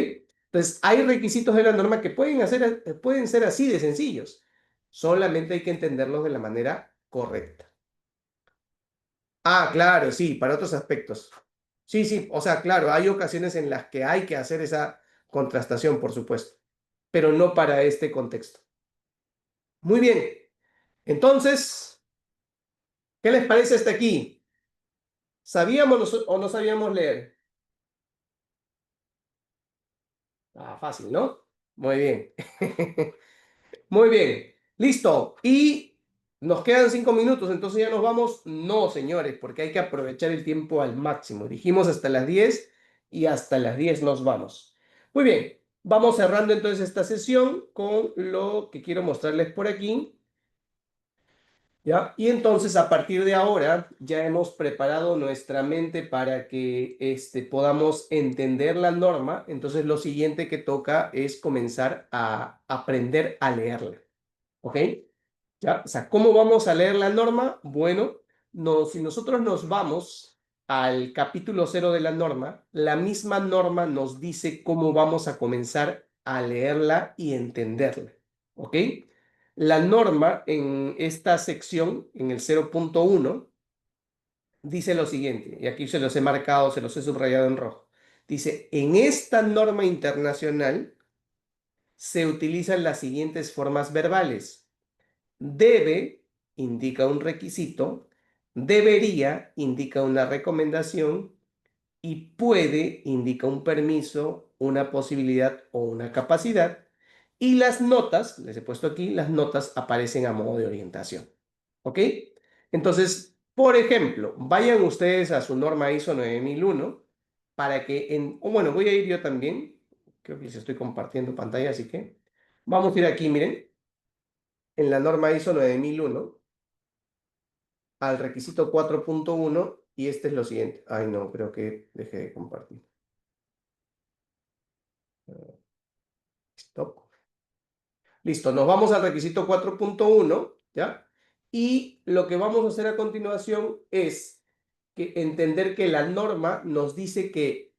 Entonces, hay requisitos de la norma que pueden ser así de sencillos. Solamente hay que entenderlos de la manera correcta. Ah, claro, sí, para otros aspectos. Sí, sí, o sea, claro, hay ocasiones en las que hay que hacer esa contrastación, por supuesto, pero no para este contexto. Muy bien, entonces, ¿qué les parece hasta aquí? ¿Sabíamos o no sabíamos leer? Ah, fácil, ¿no? Muy bien. Muy bien, listo. Y nos quedan 5 minutos, entonces ya nos vamos. No, señores, porque hay que aprovechar el tiempo al máximo. Dijimos hasta las 10 y hasta las 10 nos vamos. Muy bien, vamos cerrando entonces esta sesión con lo que quiero mostrarles por aquí. ¿Ya? Y entonces a partir de ahora ya hemos preparado nuestra mente para que podamos entender la norma. Entonces lo siguiente que toca es comenzar a aprender a leerla. ¿Ok? ¿Ya? O sea, ¿cómo vamos a leer la norma? Bueno, si nosotros nos vamos al capítulo 0 de la norma, la misma norma nos dice cómo vamos a comenzar a leerla y entenderla. ¿Ok? La norma en esta sección, en el 0.1, dice lo siguiente, y aquí se los he marcado, se los he subrayado en rojo. Dice, en esta norma internacional se utilizan las siguientes formas verbales. Debe indica un requisito, debería indica una recomendación y puede indica un permiso, una posibilidad o una capacidad. Y las notas, les he puesto aquí, las notas aparecen a modo de orientación. ¿Ok? Entonces, por ejemplo, vayan ustedes a su norma ISO 9001 para que o bueno, voy a ir yo también. Creo que les estoy compartiendo pantalla, así que vamos a ir aquí, miren, en la norma ISO 9001 al requisito 4.1 y este es lo siguiente. Ay, no, creo que dejé de compartir. Stop. Listo, nos vamos al requisito 4.1, ¿ya? Y lo que vamos a hacer a continuación es entender que la norma nos dice que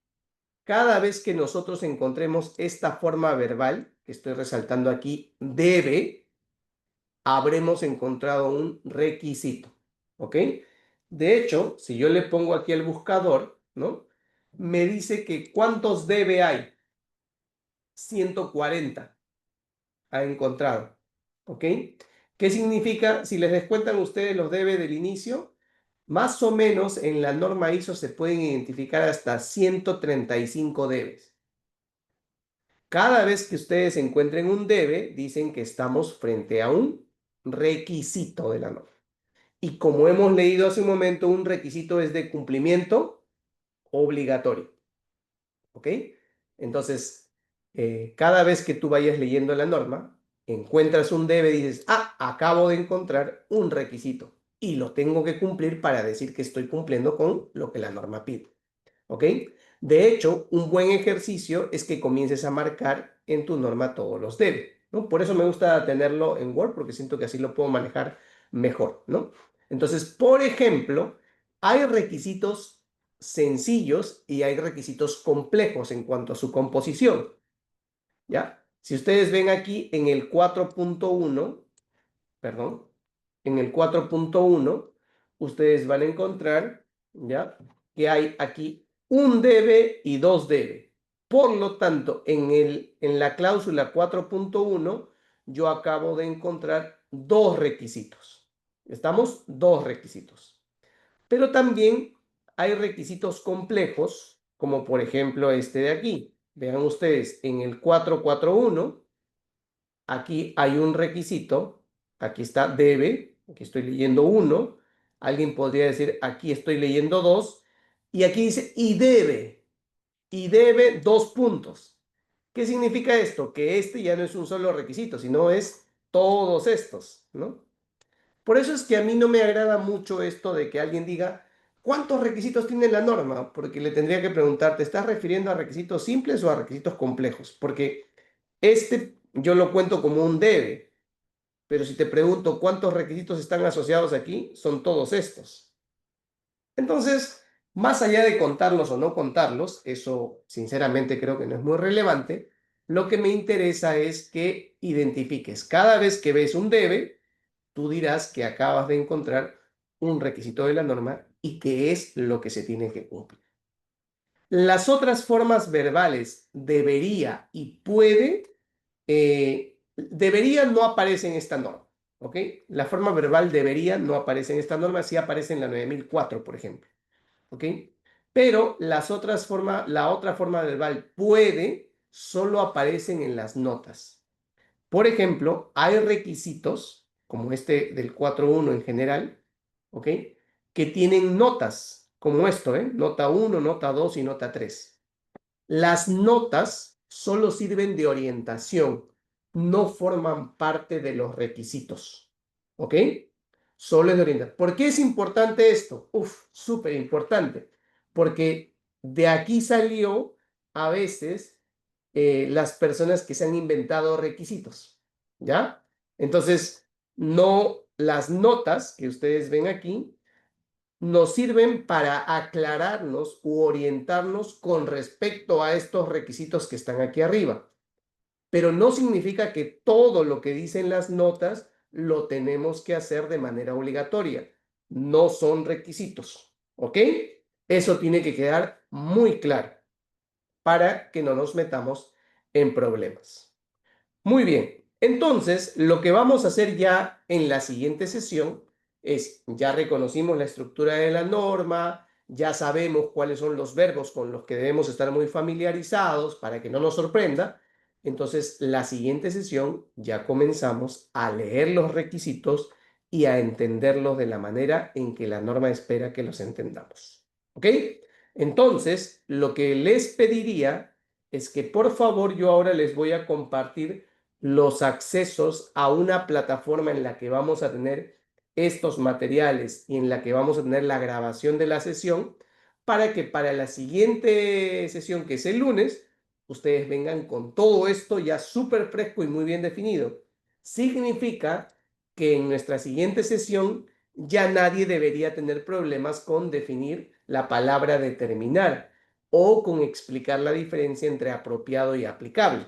cada vez que nosotros encontremos esta forma verbal, que estoy resaltando aquí, debe, habremos encontrado un requisito, ¿ok? De hecho, si yo le pongo aquí el buscador, ¿no? Me dice que ¿cuántos debe hay? 140 ha encontrado, ¿ok? ¿Qué significa? Si les descuentan ustedes los debe del inicio, más o menos en la norma ISO se pueden identificar hasta 135 debes. Cada vez que ustedes encuentren un debe, dicen que estamos frente a un requisito de la norma. Y como hemos leído hace un momento, un requisito es de cumplimiento obligatorio. ¿Ok? Entonces, cada vez que tú vayas leyendo la norma, encuentras un debe y dices, ah, acabo de encontrar un requisito y lo tengo que cumplir para decir que estoy cumpliendo con lo que la norma pide. ¿Ok? De hecho, un buen ejercicio es que comiences a marcar en tu norma todos los debe, ¿no? Por eso me gusta tenerlo en Word, porque siento que así lo puedo manejar mejor, ¿no? Entonces, por ejemplo, hay requisitos sencillos y hay requisitos complejos en cuanto a su composición, ¿ya? Si ustedes ven aquí en el 4.1, perdón, en el 4.1, ustedes van a encontrar, ¿ya? Que hay aquí un debe y dos debe. Por lo tanto, en la cláusula 4.1, yo acabo de encontrar dos requisitos. ¿Estamos? Dos requisitos. Pero también hay requisitos complejos, como por ejemplo este de aquí. Vean ustedes, en el 441, aquí hay un requisito, aquí está debe, aquí estoy leyendo uno, alguien podría decir aquí estoy leyendo dos, y aquí dice y debe dos puntos. ¿Qué significa esto? Que este ya no es un solo requisito, sino es todos estos, ¿no? Por eso es que a mí no me agrada mucho esto de que alguien diga, ¿cuántos requisitos tiene la norma? Porque le tendría que preguntar, ¿te estás refiriendo a requisitos simples o a requisitos complejos? Porque este yo lo cuento como un debe, pero si te pregunto cuántos requisitos están asociados aquí, son todos estos. Entonces, más allá de contarlos o no contarlos, eso sinceramente creo que no es muy relevante, lo que me interesa es que identifiques cada vez que ves un debe, tú dirás que acabas de encontrar un requisito de la norma y que es lo que se tiene que cumplir. Las otras formas verbales debería y puede, debería no aparece en esta norma, ¿ok? La forma verbal debería no aparece en esta norma, sí aparece en la 9004, por ejemplo, ¿ok? Pero la otra forma verbal puede solo aparecen en las notas. Por ejemplo, hay requisitos, como este del 4.1 en general, ¿ok? Que tienen notas, como esto, ¿eh? Nota 1, nota 2 y nota 3. Las notas solo sirven de orientación, no forman parte de los requisitos, ¿ok? Solo es de orientación. ¿Por qué es importante esto? Uf, súper importante, porque de aquí salió a veces las personas que se han inventado requisitos, ¿ya? Entonces, no, las notas que ustedes ven aquí nos sirven para aclararnos u orientarnos con respecto a estos requisitos que están aquí arriba. Pero no significa que todo lo que dicen las notas lo tenemos que hacer de manera obligatoria. No son requisitos, ¿ok? Eso tiene que quedar muy claro para que no nos metamos en problemas. Muy bien. Entonces, lo que vamos a hacer ya en la siguiente sesión es, ya reconocimos la estructura de la norma, ya sabemos cuáles son los verbos con los que debemos estar muy familiarizados para que no nos sorprenda. Entonces, la siguiente sesión ya comenzamos a leer los requisitos y a entenderlos de la manera en que la norma espera que los entendamos. ¿Ok? Entonces, lo que les pediría es que por favor yo ahora les voy a compartir los accesos a una plataforma en la que vamos a tener estos materiales y en la que vamos a tener la grabación de la sesión para que para la siguiente sesión, que es el lunes, ustedes vengan con todo esto ya súper fresco y muy bien definido. Significa que en nuestra siguiente sesión ya nadie debería tener problemas con definir la palabra determinar o con explicar la diferencia entre apropiado y aplicable.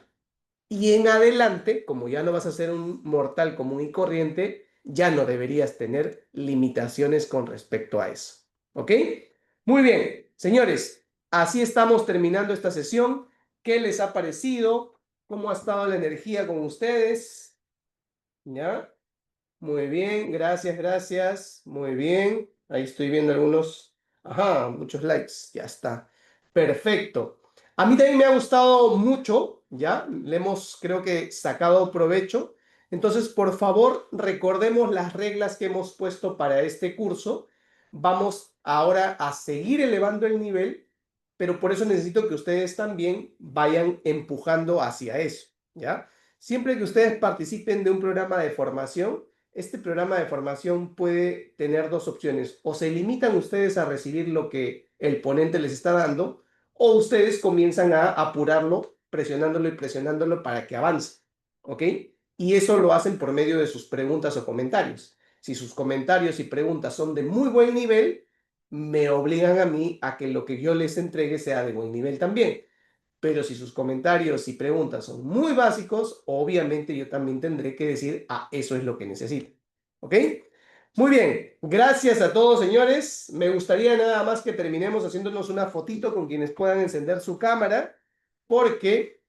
Y en adelante, como ya no vas a ser un mortal común y corriente, ya no deberías tener limitaciones con respecto a eso. ¿Ok? Muy bien, señores, así estamos terminando esta sesión. ¿Qué les ha parecido? ¿Cómo ha estado la energía con ustedes? ¿Ya? Muy bien, gracias, gracias. Muy bien. Ahí estoy viendo algunos. Ajá, muchos likes. Ya está. Perfecto. A mí también me ha gustado mucho, ¿ya? Le hemos, creo que, sacado provecho. Entonces, por favor, recordemos las reglas que hemos puesto para este curso. Vamos ahora a seguir elevando el nivel, pero por eso necesito que ustedes también vayan empujando hacia eso, ¿ya? Siempre que ustedes participen de un programa de formación, este programa de formación puede tener dos opciones. O se limitan ustedes a recibir lo que el ponente les está dando, o ustedes comienzan a apurarlo, presionándolo y presionándolo para que avance. ¿Ok? Y eso lo hacen por medio de sus preguntas o comentarios. Si sus comentarios y preguntas son de muy buen nivel, me obligan a mí a que lo que yo les entregue sea de buen nivel también. Pero si sus comentarios y preguntas son muy básicos, obviamente yo también tendré que decir, ah, eso es lo que necesito. ¿Ok? Muy bien, gracias a todos, señores. Me gustaría nada más que terminemos haciéndonos una fotito con quienes puedan encender su cámara, porque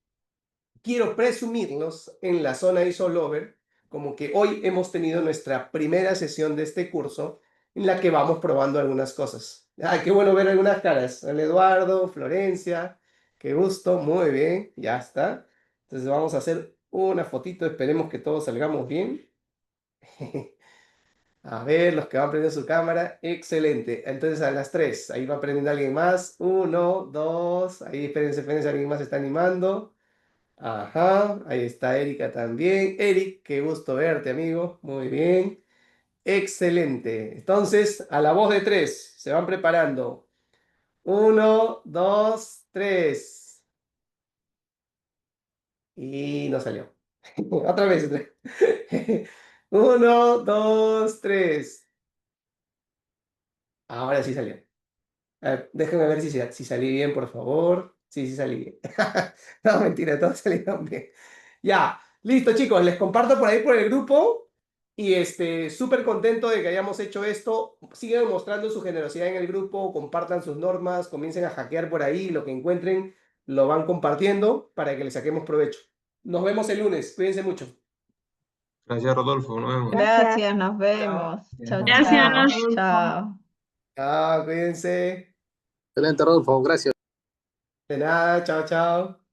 quiero presumirlos en la zona ISOLover, como que hoy hemos tenido nuestra primera sesión de este curso en la que vamos probando algunas cosas. Ay, qué bueno ver algunas caras. El Eduardo, Florencia, qué gusto, muy bien, ya está. Entonces vamos a hacer una fotito, esperemos que todos salgamos bien. A ver, los que van prendiendo su cámara, excelente. Entonces a las 3, ahí va prendiendo alguien más. 1, 2, ahí espérense, espérense, alguien más se está animando. Ajá, ahí está Erika también. Eric, qué gusto verte, amigo. Muy bien. Excelente. Entonces, a la voz de 3, se van preparando. 1, 2, 3. Y no salió. Otra vez. 1, 2, 3. Ahora sí salió. A ver, déjenme ver si salí bien, por favor. Sí, sí salí bien. No, mentira, todos salieron bien. Ya, listo, chicos, les comparto por ahí por el grupo y súper contento de que hayamos hecho esto. Sigan mostrando su generosidad en el grupo, compartan sus normas, comiencen a hackear por ahí, lo que encuentren lo van compartiendo para que le saquemos provecho. Nos vemos el lunes, cuídense mucho. Gracias, Rodolfo. Nos vemos. Gracias, nos Chao. vemos. Chao, Gracias. chao. Rodolfo. Chao. Chao, cuídense. Excelente, Rodolfo, gracias. De nada, chao, chao.